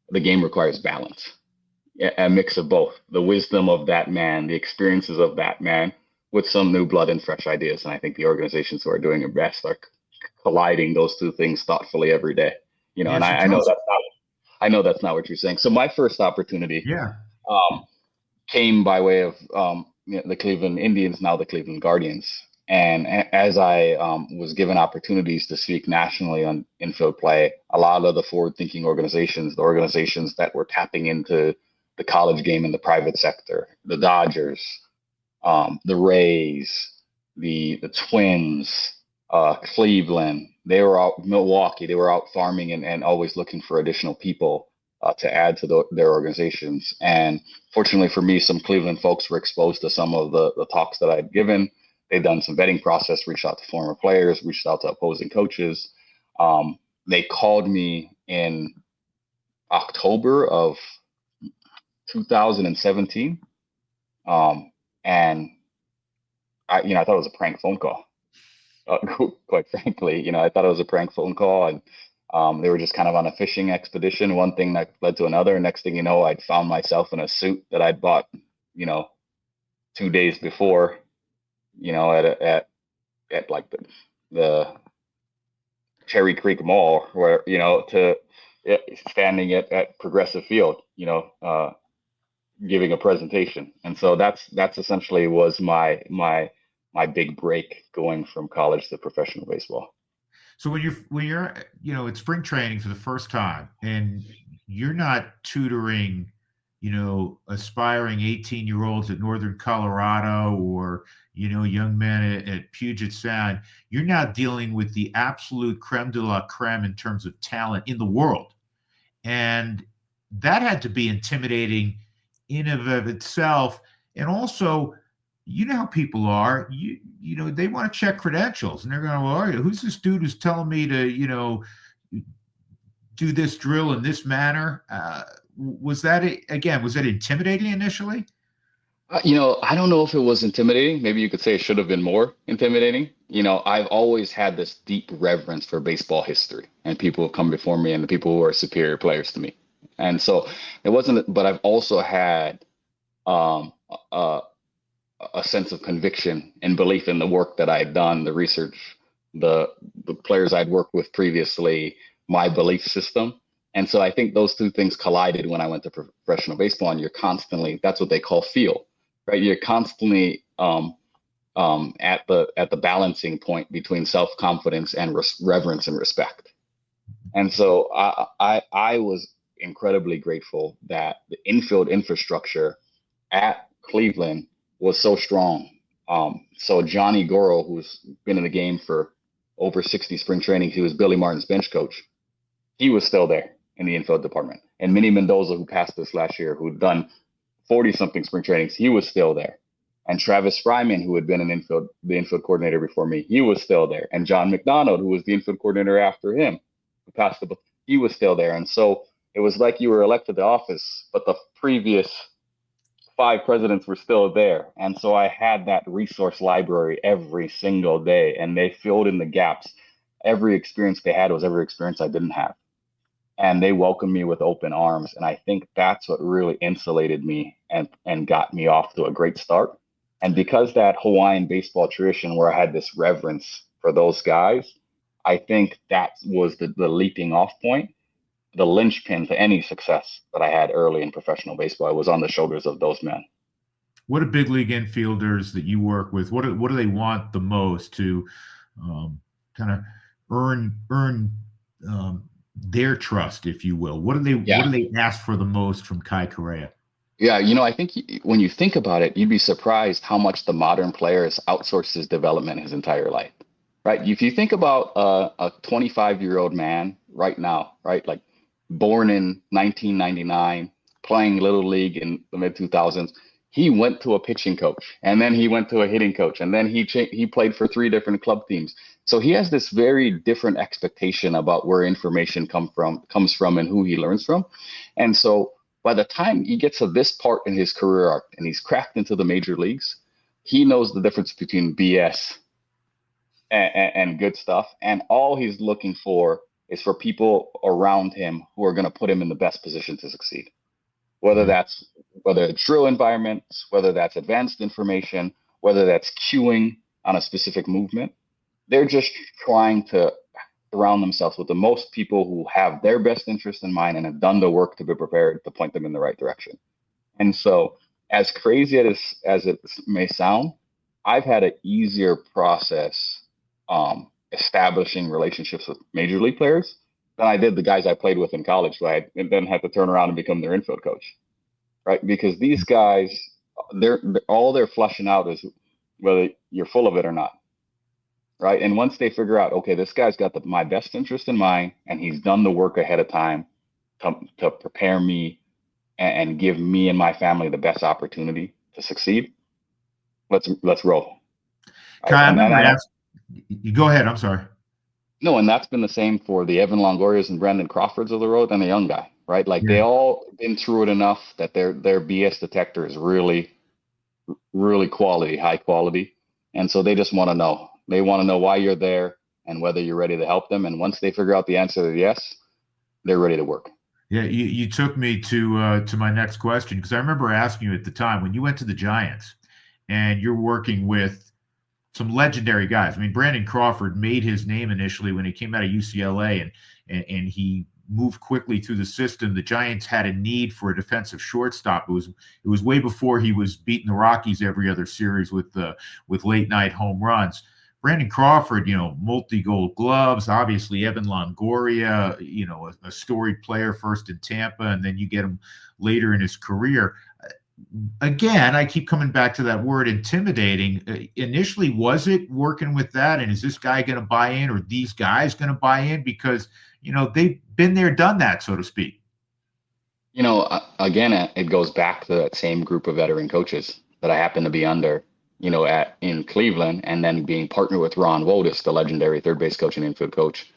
[SPEAKER 2] the game requires balance, a mix of both, the wisdom of that man, the experiences of that man, with some new blood and fresh ideas. And I think the organizations who are doing it best are colliding those two things thoughtfully every day. And
[SPEAKER 1] Yes,
[SPEAKER 2] I know that's not what you're saying. So my first opportunity
[SPEAKER 1] yeah.
[SPEAKER 2] um, came by way of the Cleveland Indians, now the Cleveland Guardians. And as I was given opportunities to speak nationally on infield play, a lot of the forward-thinking organizations, the organizations that were tapping into the college game in the private sector, the Dodgers, the Rays, the Twins, Cleveland, they were out, Milwaukee, they were out farming and always looking for additional people to add to their organizations. And fortunately for me, some Cleveland folks were exposed to some of the talks that I'd given. They'd done some vetting process, reached out to former players, reached out to opposing coaches. They called me in October of 2017. And I thought it was a prank phone call. Quite frankly, I thought it was a prank phone call, and they were just kind of on a fishing expedition. One thing that led to another. Next thing you know, I'd found myself in a suit that I'd bought, 2 days before, at like the Cherry Creek Mall, where standing at Progressive Field, giving a presentation. And so that's essentially was my big break going from college to professional baseball.
[SPEAKER 1] So when you're at spring training for the first time and you're not tutoring, aspiring 18-year-olds at Northern Colorado or young men at Puget Sound, you're not dealing with the absolute creme de la creme in terms of talent in the world. And that had to be intimidating in and of itself. And also, how people are, they want to check credentials and they're going, well, who's this dude who's telling me to, do this drill in this manner? Was that intimidating initially?
[SPEAKER 2] I don't know if it was intimidating. Maybe you could say it should have been more intimidating. I've always had this deep reverence for baseball history and people who come before me and the people who are superior players to me. And so it wasn't, but I've also had a sense of conviction and belief in the work that I had done, the research, the players I'd worked with previously, my belief system. And so I think those two things collided when I went to professional baseball, and that's what they call feel, right? You're constantly at the balancing point between self-confidence and reverence and respect. And so I was incredibly grateful that the infield infrastructure at Cleveland was so strong. So Johnny Goro, who's been in the game for over 60 spring trainings, he was Billy Martin's bench coach. He was still there in the infield department. And Minnie Mendoza, who passed us last year, who'd done 40-something spring trainings, he was still there. And Travis Fryman, who had been the infield coordinator before me, he was still there. And John McDonald, who was the infield coordinator after him, who passed the book, he was still there. And so it was like you were elected to office, but the previous 5 presidents were still there. And so I had that resource library every single day, and they filled in the gaps. Every experience they had was every experience I didn't have. And they welcomed me with open arms. And I think that's what really insulated me and got me off to a great start. And because that Hawaiian baseball tradition where I had this reverence for those guys, I think that was the leaping off point. The linchpin to any success that I had early in professional baseball was on the shoulders of those men.
[SPEAKER 1] What do big league infielders that you work with, what do they want the most to kind of earn their trust, if you will? What do they ask for the most from Kai Correa?
[SPEAKER 2] Yeah, I think when you think about it, you'd be surprised how much the modern player has outsourced his development his entire life, right? If you think about a 25-year-old man right now, right, like born in 1999, playing Little League in the mid-2000s, he went to a pitching coach, and then he went to a hitting coach, and then he played for 3 different club teams. So he has this very different expectation about where information comes from and who he learns from. And so by the time he gets to this part in his career arc and he's cracked into the major leagues, he knows the difference between BS and good stuff. And all he's looking for is for people around him who are going to put him in the best position to succeed. Whether it's drill environments, whether that's advanced information, whether that's cueing on a specific movement, they're just trying to surround themselves with the most people who have their best interest in mind and have done the work to be prepared to point them in the right direction. And so, as crazy as it may sound, I've had an easier process establishing relationships with major league players than I did the guys I played with in college, who I had, and then had to turn around and become their infield coach, right? Because these guys, all they're flushing out is whether you're full of it or not, right? And once they figure out, okay, this guy's got my best interest in mind, and he's done the work ahead of time to prepare me and give me and my family the best opportunity to succeed. Let's roll. Right?
[SPEAKER 1] Kai, I
[SPEAKER 2] And then
[SPEAKER 1] remember asking you. Go ahead. I'm sorry.
[SPEAKER 2] no, and that's been the same for the Evan Longorias and Brandon Crawfords of the road and the young guy, right? Like
[SPEAKER 1] Yeah.
[SPEAKER 2] they all been through it enough that their BS detector is really, really quality, high quality. And so they just want to know. They want to know why you're there and whether you're ready to help them. And once they figure out the answer to yes, they're ready to work.
[SPEAKER 1] Yeah, you took me to my next question because I remember asking you at the time when you went to the Giants and you're working with some legendary guys. I mean, Brandon Crawford made his name initially when he came out of UCLA and he moved quickly through the system. The Giants had a need for a defensive shortstop. It was way before he was beating the Rockies every other series with late night home runs. Brandon Crawford, multi-gold gloves, obviously Evan Longoria, a storied player first in Tampa, and then you get him later in his career. Again, I keep coming back to that word intimidating. Initially, was it working with that? And is this guy going to buy in or these guys going to buy in? Because, they've been there, done that, so to speak.
[SPEAKER 2] Again, it goes back to that same group of veteran coaches that I happen to be under, in Cleveland, and then being partnered with Ron Wotus, the legendary third base coach and infield coach,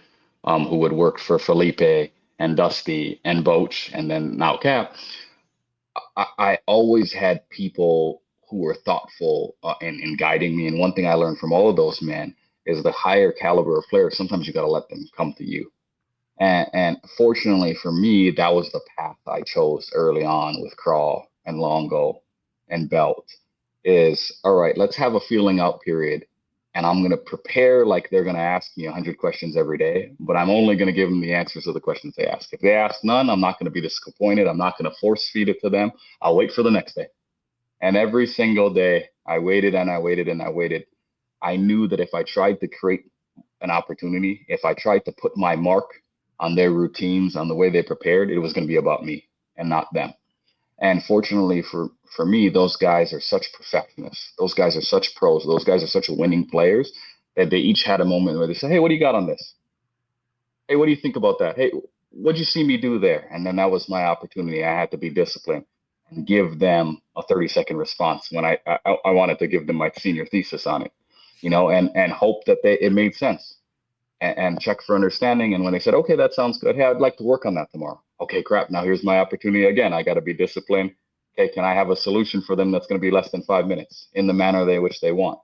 [SPEAKER 2] who would work for Felipe and Dusty and Boch, and then now Cap. I always had people who were thoughtful in guiding me. And one thing I learned from all of those men is the higher caliber of players, sometimes you got to let them come to you. And fortunately for me, that was the path I chose early on with Crawl and Longo and Belt is, all right, let's have a feeling out period. And I'm going to prepare like they're going to ask me 100 questions every day, but I'm only going to give them the answers to the questions they ask. If they ask none, I'm not going to be disappointed. I'm not going to force feed it to them. I'll wait for the next day. And every single day, I waited and I waited and I waited. I knew that if I tried to create an opportunity, if I tried to put my mark on their routines, on the way they prepared, it was going to be about me and not them. And fortunately for me, those guys are such perfectionists. Those guys are such pros. Those guys are such winning players that they each had a moment where they say, hey, what do you got on this? Hey, what do you think about that? Hey, what'd you see me do there? And then that was my opportunity. I had to be disciplined and give them a 30-second response when I wanted to give them my senior thesis on it, and hope that it made sense. And check for understanding. And when they said, okay, that sounds good. Hey, I'd like to work on that tomorrow. Okay, crap. Now here's my opportunity again. I got to be disciplined. Okay, can I have a solution for them that's going to be less than 5 minutes in the manner they wish they want?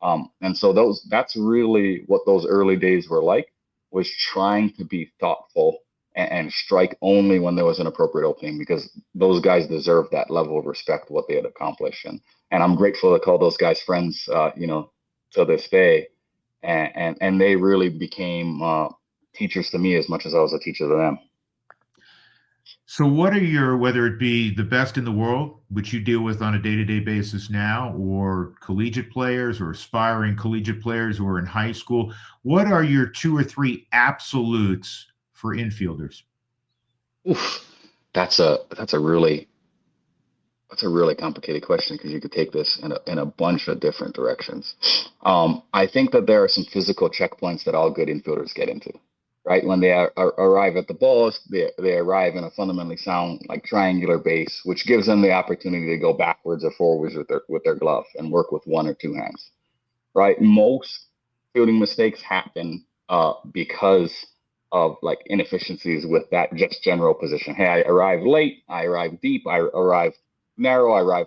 [SPEAKER 2] And so that's really what those early days were like, was trying to be thoughtful and strike only when there was an appropriate opening, because those guys deserve that level of respect, what they had accomplished. And I'm grateful to call those guys friends, to this day. And they really became teachers to me as much as I was a teacher to them.
[SPEAKER 1] So what are your, whether it be the best in the world, which you deal with on a day-to-day basis now, or collegiate players or aspiring collegiate players who are in high school, what are your 2 or 3 absolutes for infielders?
[SPEAKER 2] Oof, that's a really complicated question, because you could take this in a bunch of different directions. I think that there are some physical checkpoints that all good infielders get into, right? When they arrive at the balls, they arrive in a fundamentally sound, like triangular base, which gives them the opportunity to go backwards or forwards with their glove and work with 1 or 2 hands, right? Most fielding mistakes happen because of like inefficiencies with that just general position. Hey, I arrived late, I arrived deep, I arrived narrow, I arrive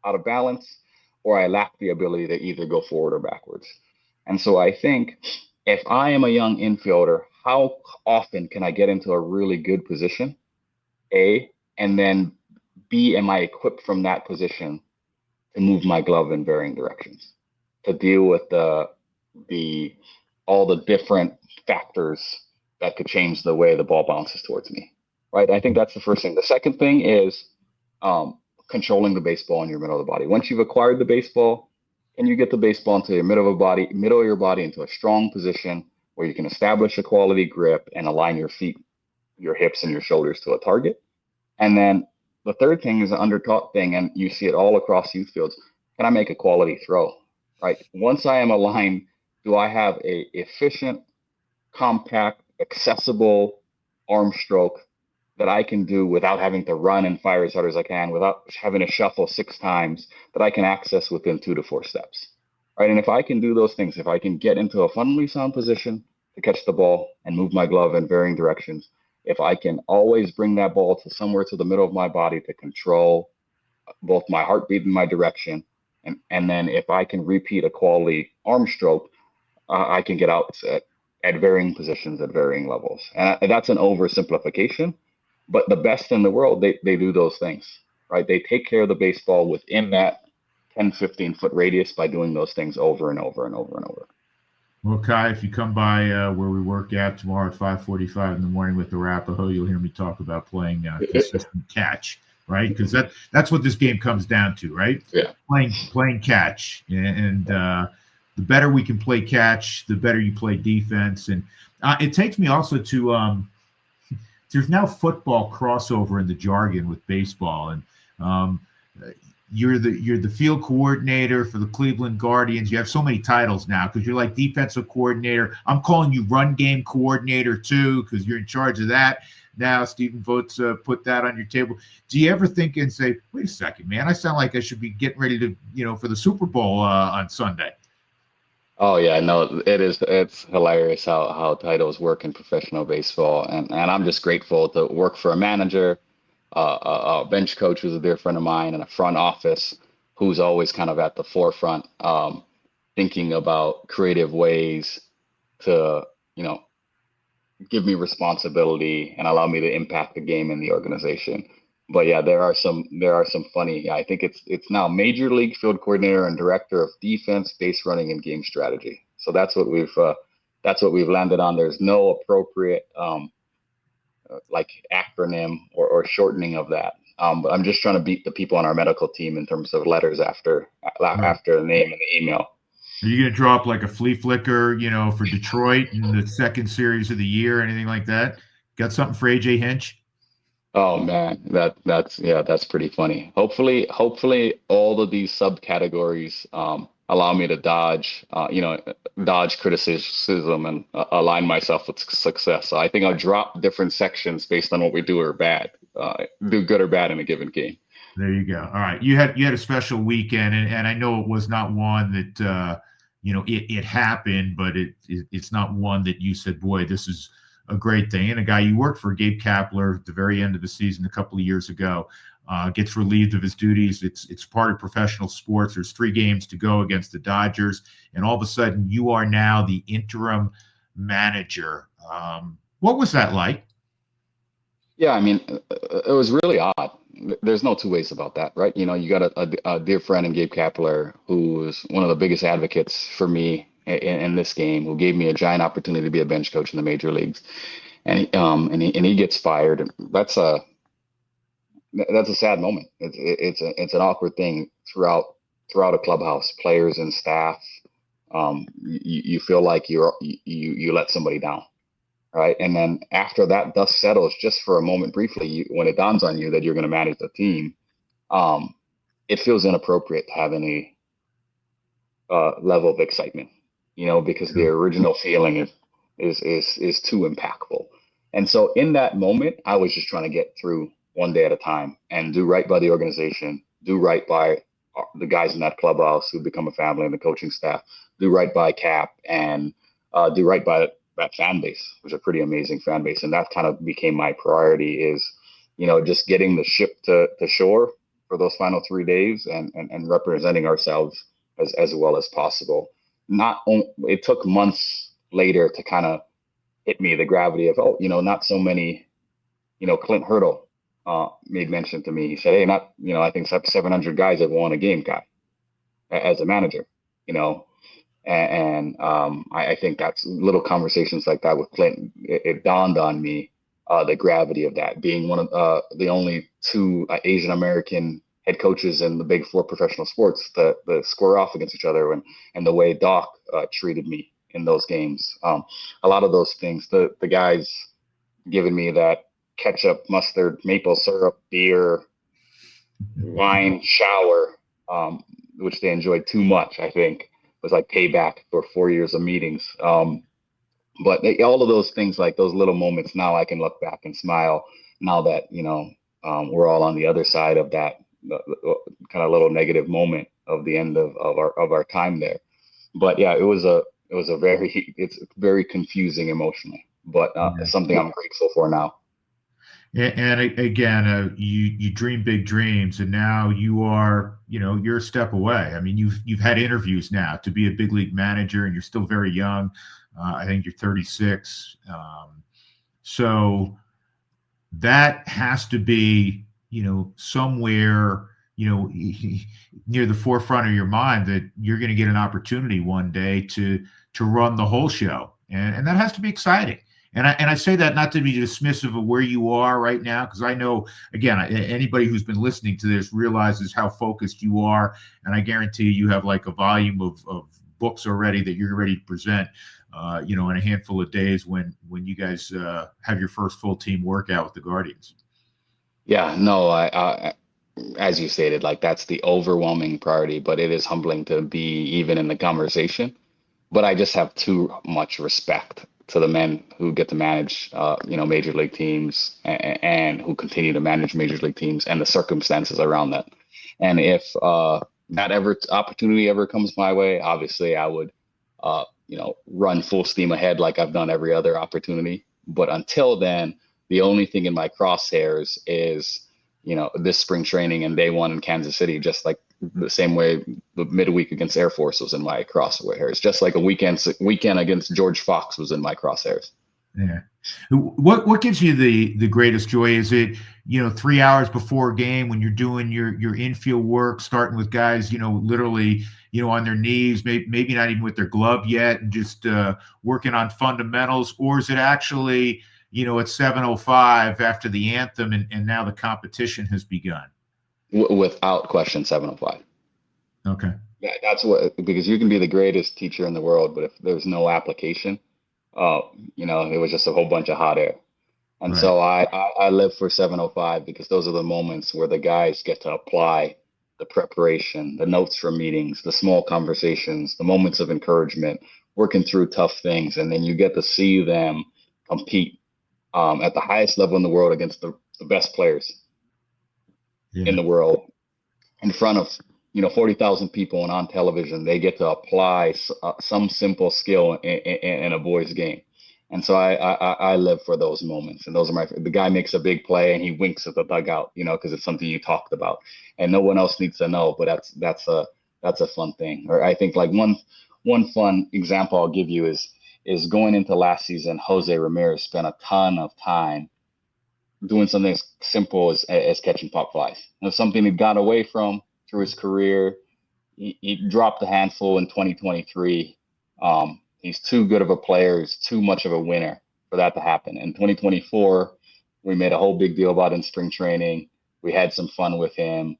[SPEAKER 2] out of balance, or I lack the ability to either go forward or backwards. And so I think if I am a young infielder, how often can I get into a really good position? A, and then B, am I equipped from that position to move my glove in varying directions, to deal with all the different factors that could change the way the ball bounces towards me, right? I think that's the first thing. The second thing is controlling the baseball in your middle of the body. Once you've acquired the baseball, Can you get the baseball into your middle of your body into a strong position where you can establish a quality grip and align your feet, your hips, and your shoulders to a target? And then the third thing is an undertaught thing, and you see it all across youth fields. Can I make a quality throw? Right. Once I am aligned, do I have a efficient, compact, accessible arm stroke that I can do without having to run and fire as hard as I can, without having to shuffle 6 times, that I can access within 2 to 4 steps. Right. And if I can do those things, if I can get into a fundamentally sound position to catch the ball and move my glove in varying directions, if I can always bring that ball to somewhere to the middle of my body to control both my heartbeat and my direction, and then if I can repeat a quality arm stroke, I can get out at varying positions at varying levels. And that's an oversimplification, but the best in the world, they do those things, right? They take care of the baseball within that 10, 15-foot radius by doing those things over and over and over and over.
[SPEAKER 1] Well, Kai, if you come by where we work at tomorrow at 5:45 in the morning with Arapahoe, you'll hear me talk about playing consistent catch, right? Because that's what this game comes down to, right?
[SPEAKER 2] Yeah.
[SPEAKER 1] Playing catch, and the better we can play catch, the better you play defense. And it takes me also to there's now football crossover in the jargon with baseball, and you're the field coordinator for the Cleveland Guardians. You have so many titles now because you're like defensive coordinator. I'm calling you run game coordinator too because you're in charge of that now. Stephen Votes put that on your table. Do you ever think and say, wait a second, man, I sound like I should be getting ready to, for the Super Bowl on Sunday?
[SPEAKER 2] Oh yeah, no, it's hilarious how titles work in professional baseball, and I'm just grateful to work for a manager, a bench coach who's a dear friend of mine, and a front office who's always kind of at the forefront, thinking about creative ways to, give me responsibility and allow me to impact the game and the organization. But yeah, there are some funny. I think it's now Major League Field Coordinator and Director of Defense, Base Running, and Game Strategy. So that's what we've landed on. There's no appropriate like acronym or shortening of that. But I'm just trying to beat the people on our medical team in terms of letters after the name and the email.
[SPEAKER 1] Are you going to drop like a flea flicker, for Detroit in the second series of the year, anything like that? Got something for AJ Hinch?
[SPEAKER 2] Oh man, that's pretty funny. Hopefully all of these subcategories allow me to dodge criticism and align myself with success. So I think I'll drop different sections based on what we do do good or bad in a given game.
[SPEAKER 1] There you go. All right, you had a special weekend, and I know it was not one that it happened, but it's not one that you said, boy, this is a great thing. And a guy you worked for, Gabe Kapler, at the very end of the season a couple of years ago, gets relieved of his duties. It's part of professional sports. There's 3 games to go against the Dodgers, and all of a sudden you are now the interim manager. What was that like?
[SPEAKER 2] Yeah, I mean, it was really odd. There's no two ways about that, right? You got a dear friend in Gabe Kapler, who is one of the biggest advocates for me in this game, who gave me a giant opportunity to be a bench coach in the major leagues, and he gets fired. And that's a sad moment. It's an awkward thing throughout a clubhouse, players and staff. You feel like you let somebody down, right? And then after that dust settles, just for a moment, briefly, when it dawns on you that you're going to manage the team, it feels inappropriate to have any level of excitement, because the original feeling is too impactful. And so in that moment, I was just trying to get through one day at a time and do right by the organization, do right by the guys in that clubhouse who become a family, and the coaching staff, do right by Cap, and do right by that fan base, which is a pretty amazing fan base. And that kind of became my priority, is, just getting the ship to shore for those final 3 days and representing ourselves as well as possible. It took months later to kind of hit me the gravity of, not so many, Clint Hurdle made mention to me. He said, hey, I think 700 guys have won a game, Guy, as a manager, and I think that's little conversations like that with Clint. It dawned on me the gravity of that, being one of the only 2 Asian American head coaches in the big four professional sports that square off against each other, and the way Doc treated me in those games. A lot of those things, the guys giving me that ketchup, mustard, maple syrup, beer, wine shower, which they enjoyed too much, I think, was like payback for 4 years of meetings. But all of those things, like those little moments, now I can look back and smile now that, we're all on the other side of that kind of little negative moment of the end of our time there. But yeah, it's very confusing emotionally, but something I'm grateful for now.
[SPEAKER 1] And again, you dream big dreams, and now you're a step away. I mean, you've had interviews now to be a big league manager, and you're still very young. I think you're 36. So that has to be, somewhere, near the forefront of your mind, that you're going to get an opportunity one day to run the whole show, and that has to be exciting. And I say that not to be dismissive of where you are right now, because I know, again, anybody who's been listening to this realizes how focused you are, and I guarantee you have like a volume of books already that you're ready to present, in a handful of days when you guys have your first full team workout with the Guardians.
[SPEAKER 2] Yeah, no, I as you stated, like that's the overwhelming priority, but it is humbling to be even in the conversation. But I just have too much respect to the men who get to manage, major league teams, and who continue to manage major league teams, and the circumstances around that. And if that opportunity ever comes my way, obviously I would, run full steam ahead like I've done every other opportunity. But until then, the only thing in my crosshairs is, this spring training and day one in Kansas City, just like the same way the midweek against Air Force was in my crosshairs, just like a weekend against George Fox was in my crosshairs.
[SPEAKER 1] Yeah. What gives you the greatest joy? Is it, 3 hours before a game when you're doing your infield work, starting with guys, literally, on their knees, maybe not even with their glove yet, and just working on fundamentals? Or is it actually, at 7:05 after the anthem, and now the competition has begun?
[SPEAKER 2] Without question, 7:05.
[SPEAKER 1] Okay.
[SPEAKER 2] Yeah, because you can be the greatest teacher in the world, but if there's no application, it was just a whole bunch of hot air. And
[SPEAKER 1] Right.
[SPEAKER 2] so I live for 7:05 because those are the moments where the guys get to apply the preparation, the notes from meetings, the small conversations, the moments of encouragement, working through tough things. And then you get to see them compete at the highest level in the world against the best players in
[SPEAKER 1] Yeah.
[SPEAKER 2] the world in front of 40,000 people, and on television. They get to apply some simple skill in a boys game. And so I live for those moments, and those are the guy makes a big play and he winks at the dugout, because it's something you talked about and no one else needs to know, but that's a fun thing. Or I think like one fun example I'll give you is going into last season. Jose Ramirez spent a ton of time doing something as simple as catching pop flies. It's something he got away from through his career. He dropped a handful in 2023. He's too good of a player. He's too much of a winner for that to happen. In 2024, we made a whole big deal about in spring training. We had some fun with him,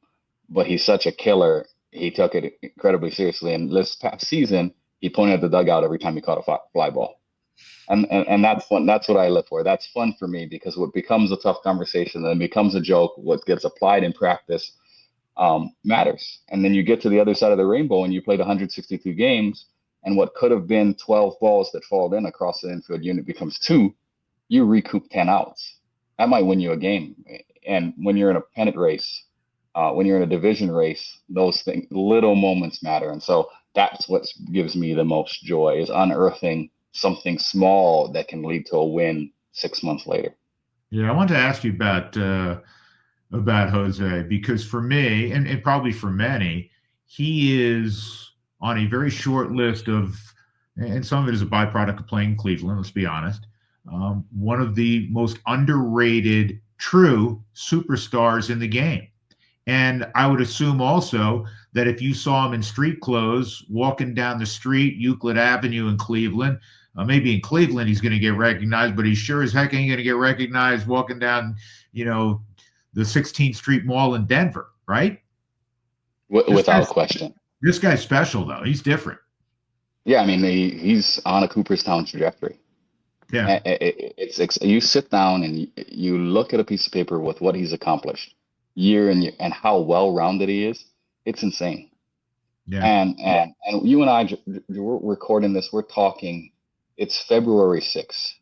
[SPEAKER 2] but he's such a killer. He took it incredibly seriously. And this past season, he pointed at the dugout every time he caught a fly ball. And that's fun. That's what I live for. That's fun for me, because what becomes a tough conversation then becomes a joke, what gets applied in practice matters. And then you get to the other side of the rainbow and you played 162 games, and what could have been 12 balls that fall in across the infield unit becomes 2. You recoup 10 outs. That might win you a game. And when you're in a pennant race, when you're in a division race, those things, little moments matter. And so that's what gives me the most joy, is unearthing something small that can lead to a win 6 months later.
[SPEAKER 1] Yeah, I want to ask you about Jose, because for me, and probably for many, he is on a very short list of, and some of it is a byproduct of playing Cleveland, let's be honest, one of the most underrated true superstars in the game. And I would assume also that if you saw him in street clothes walking down the street, Euclid Avenue in Cleveland, maybe in Cleveland he's going to get recognized, but he sure as heck ain't going to get recognized walking down, the 16th Street Mall in Denver, right? This
[SPEAKER 2] Without
[SPEAKER 1] guy's
[SPEAKER 2] question.
[SPEAKER 1] this guy's special though. He's different.
[SPEAKER 2] Yeah, I mean, he's on a Cooperstown trajectory.
[SPEAKER 1] Yeah.
[SPEAKER 2] You sit down and you look at a piece of paper with what he's accomplished year and year and how well-rounded he is. It's insane.
[SPEAKER 1] Yeah.
[SPEAKER 2] And you and I, we're recording this. We're talking. It's February 6th.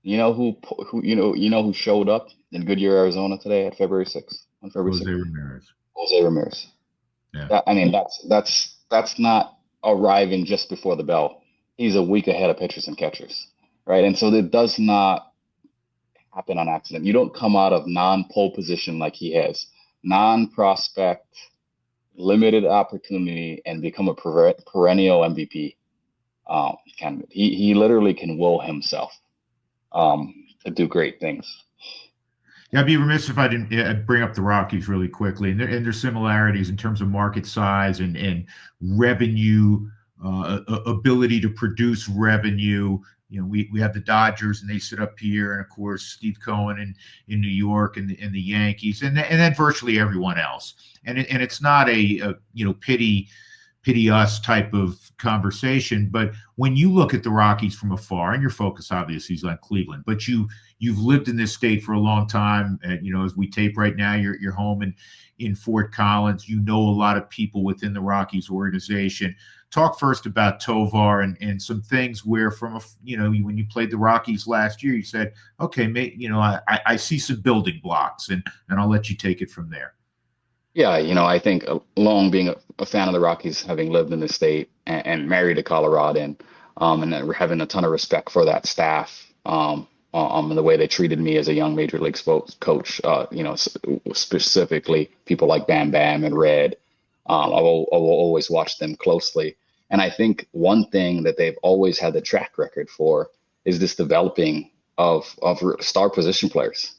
[SPEAKER 2] You know who showed up in Goodyear, Arizona today at February 6th on February
[SPEAKER 1] Jose
[SPEAKER 2] 6th?
[SPEAKER 1] Ramirez.
[SPEAKER 2] Jose Ramirez.
[SPEAKER 1] Yeah.
[SPEAKER 2] I mean, that's not arriving just before the bell. He's a week ahead of pitchers and catchers, right? And so it does not happen on accident. You don't come out of non-pole position like he has, non-prospect, limited opportunity, and become a perennial MVP candidate. He literally can will himself to do great things.
[SPEAKER 1] Yeah, I'd be remiss if I didn't bring up the Rockies really quickly, and their similarities in terms of market size and revenue, ability to produce revenue. We have the Dodgers, and they sit up here, and of course Steve Cohen in New York, and the Yankees, and then virtually everyone else. And it's not a pity us type of conversation. But when you look at the Rockies from afar, and your focus obviously is on Cleveland, but you've lived in this state for a long time. And, as we tape right now, you're home in Fort Collins. You know a lot of people within the Rockies organization. Talk first about Tovar and some things where when you played the Rockies last year, you said, okay, I see some building blocks, and I'll let you take it from there.
[SPEAKER 2] Yeah, I think along being a fan of the Rockies, having lived in the state and married a Coloradan, and then having a ton of respect for that staff, and the way they treated me as a young major league sports coach, specifically people like Bam Bam and Red, I will always watch them closely. And I think one thing that they've always had the track record for is this developing of star position players,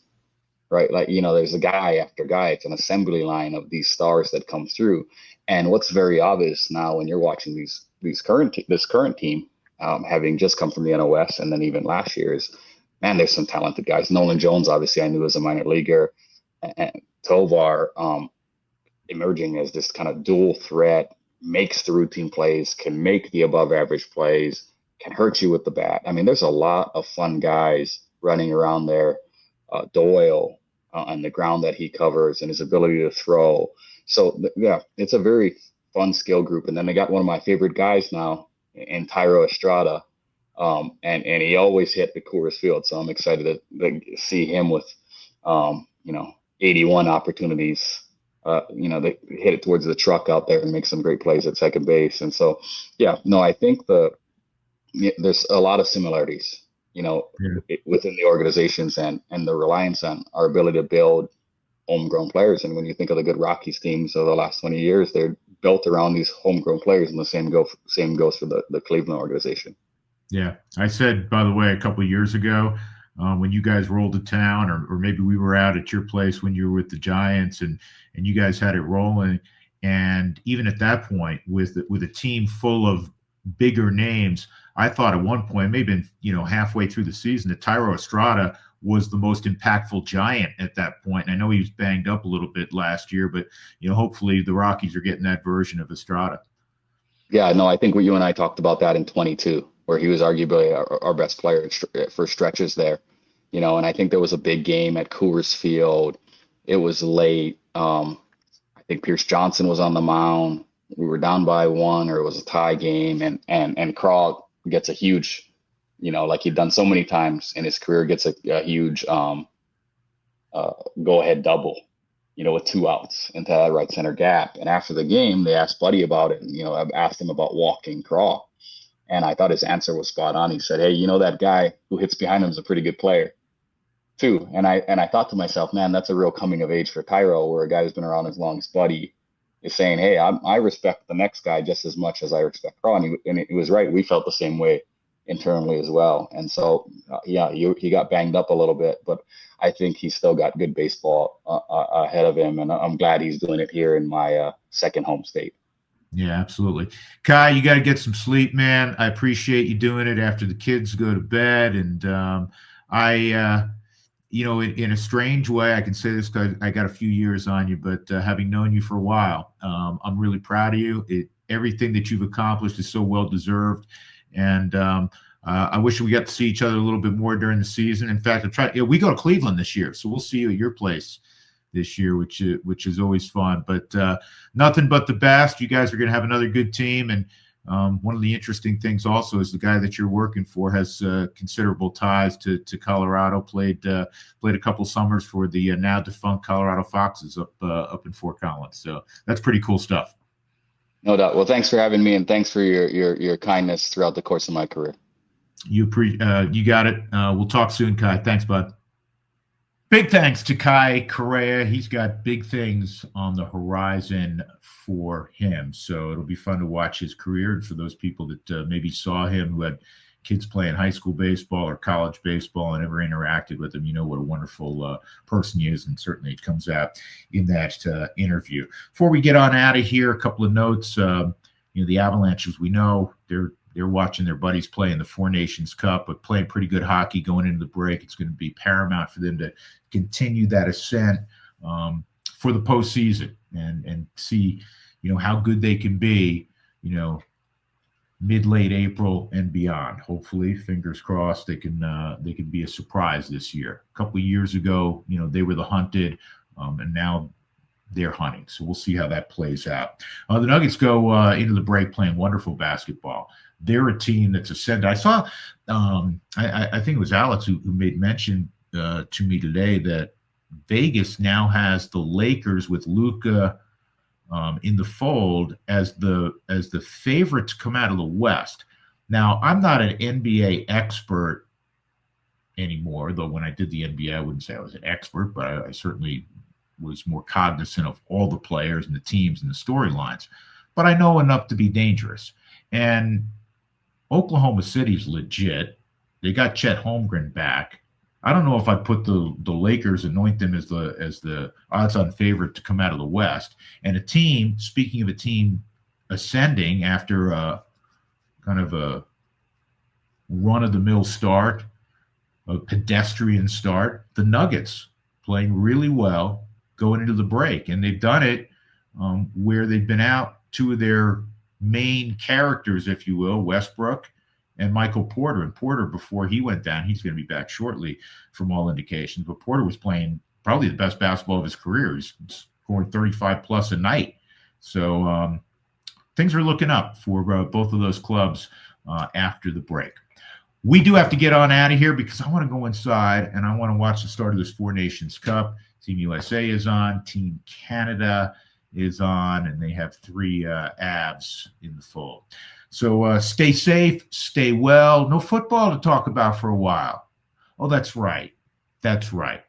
[SPEAKER 2] right? Like, there's a guy after guy. It's an assembly line of these stars that come through. And what's very obvious now when you're watching this current team, having just come from the NOS and then even last year is, man, there's some talented guys. Nolan Jones, obviously, I knew as a minor leaguer, and Tovar emerging as this kind of dual threat, makes the routine plays, can make the above average plays, can hurt you with the bat. I mean, there's a lot of fun guys running around there. Doyle on the ground that he covers and his ability to throw. So yeah, it's a very fun skill group. And then they got one of my favorite guys now in Tyro Estrada. And he always hit the Coors Field. So I'm excited to see him with, 81 opportunities. They hit it towards the truck out there and make some great plays at second base. And so, yeah, no, I think there's a lot of similarities,
[SPEAKER 1] Yeah.
[SPEAKER 2] within the organizations and the reliance on our ability to build homegrown players. And when you think of the good Rockies teams of the last 20 years, they're built around these homegrown players, and the same goes for the Cleveland organization.
[SPEAKER 1] Yeah. I said, by the way, a couple of years ago, when you guys rolled to town, or maybe we were out at your place when you were with the Giants, and you guys had it rolling. And even at that point, with a team full of bigger names, I thought at one point, maybe halfway through the season, that Tyro Estrada was the most impactful Giant at that point. And I know he was banged up a little bit last year, but hopefully the Rockies are getting that version of Estrada.
[SPEAKER 2] Yeah, no, I think you and I talked about that in 22, where he was arguably our best player for stretches there. And I think there was a big game at Coors Field. It was late. I think Pierce Johnson was on the mound. We were down by one, or it was a tie game, and Craw gets a huge, like he'd done so many times in his career, gets a huge go ahead double, with 2 outs into that right center gap. And after the game, they asked Buddy about it. And, I've asked him about walking Craw, and I thought his answer was spot on. He said, "Hey, that guy who hits behind him is a pretty good player too." And I thought to myself, man, that's a real coming of age for Tyro, where a guy who's been around as long as Buddy is saying, "Hey, I respect the next guy just as much as I respect Craw." And he was right. We felt the same way internally as well. And so, he got banged up a little bit, but I think he's still got good baseball ahead of him. And I'm glad he's doing it here in my second home state.
[SPEAKER 1] Yeah, absolutely. Kai, you got to get some sleep, man. I appreciate you doing it after the kids go to bed. And in a strange way, I can say this because I got a few years on you, but having known you for a while, I'm really proud of you. Everything that you've accomplished is so well deserved, and I wish we got to see each other a little bit more during the season. In fact, we go to Cleveland this year, so we'll see you at your place this year, which is always fun. But nothing but the best. You guys are going to have another good team, and one of the interesting things also is the guy that you're working for has considerable ties to Colorado. Played a couple summers for the now defunct Colorado Foxes up in Fort Collins. So that's pretty cool stuff.
[SPEAKER 2] No doubt. Well, thanks for having me, and thanks for your kindness throughout the course of my career.
[SPEAKER 1] You got it. We'll talk soon, Kai. Thanks, bud. Big thanks to Kai Correa. He's got big things on the horizon for him. So it'll be fun to watch his career. And for those people that maybe saw him who had kids playing high school baseball or college baseball and never interacted with him, you know what a wonderful person he is. And certainly it comes out in that interview. Before we get on out of here, a couple of notes. The Avalanches, we know they're watching their buddies play in the Four Nations Cup, but playing pretty good hockey going into the break. It's going to be paramount for them to continue that ascent for the postseason and see, how good they can be, mid-late April and beyond. Hopefully, fingers crossed, they can be a surprise this year. A couple of years ago, they were the hunted, and now they're hunting. So we'll see how that plays out. The Nuggets go into the break playing wonderful basketball. They're a team that's ascended. I saw, I think it was Alex who made mention to me today that Vegas now has the Lakers with Luka in the fold as the favorite to come out of the West. Now, I'm not an NBA expert anymore, though when I did the NBA, I wouldn't say I was an expert, but I certainly was more cognizant of all the players and the teams and the storylines. But I know enough to be dangerous. And Oklahoma City's legit. They got Chet Holmgren back. I don't know if I put the Lakers, anoint them as the odds-on favorite to come out of the West. And a team, speaking of a team ascending after kind of a run-of-the-mill start, a pedestrian start, the Nuggets playing really well going into the break. And they've done it where they've been out two of their main characters, if you will, Westbrook and Michael Porter. And Porter, before he went down, he's going to be back shortly from all indications, but Porter was playing probably the best basketball of his career. He's scoring 35 plus a night. So things are looking up for both of those clubs after the break. We do have to get on out of here because I want to go inside and I want to watch the start of this Four Nations Cup. Team USA is on, Team Canada is on, and they have three Avs in the fold. So stay safe, stay well. No football to talk about for a while. Oh, that's right. That's right.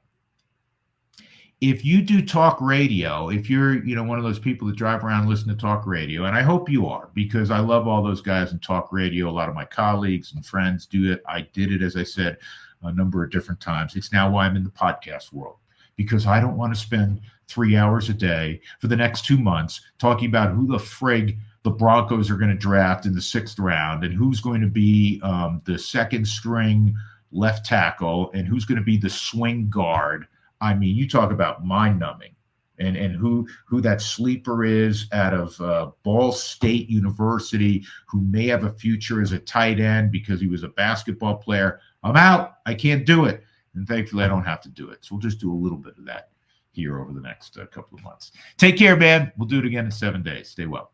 [SPEAKER 1] If you do talk radio, if you're one of those people that drive around and listen to talk radio, and I hope you are, because I love all those guys in talk radio. A lot of my colleagues and friends do it. I did it, as I said, a number of different times. It's now why I'm in the podcast world, because I don't want to spend 3 hours a day for the next 2 months talking about who the frig the Broncos are going to draft in the 6th round and who's going to be the second string left tackle and who's going to be the swing guard. I mean, you talk about mind-numbing, and who that sleeper is out of Ball State University who may have a future as a tight end because he was a basketball player. I'm out. I can't do it. And thankfully, I don't have to do it. So we'll just do a little bit of that here over the next couple of months. Take care, man. We'll do it again in 7 days. Stay well.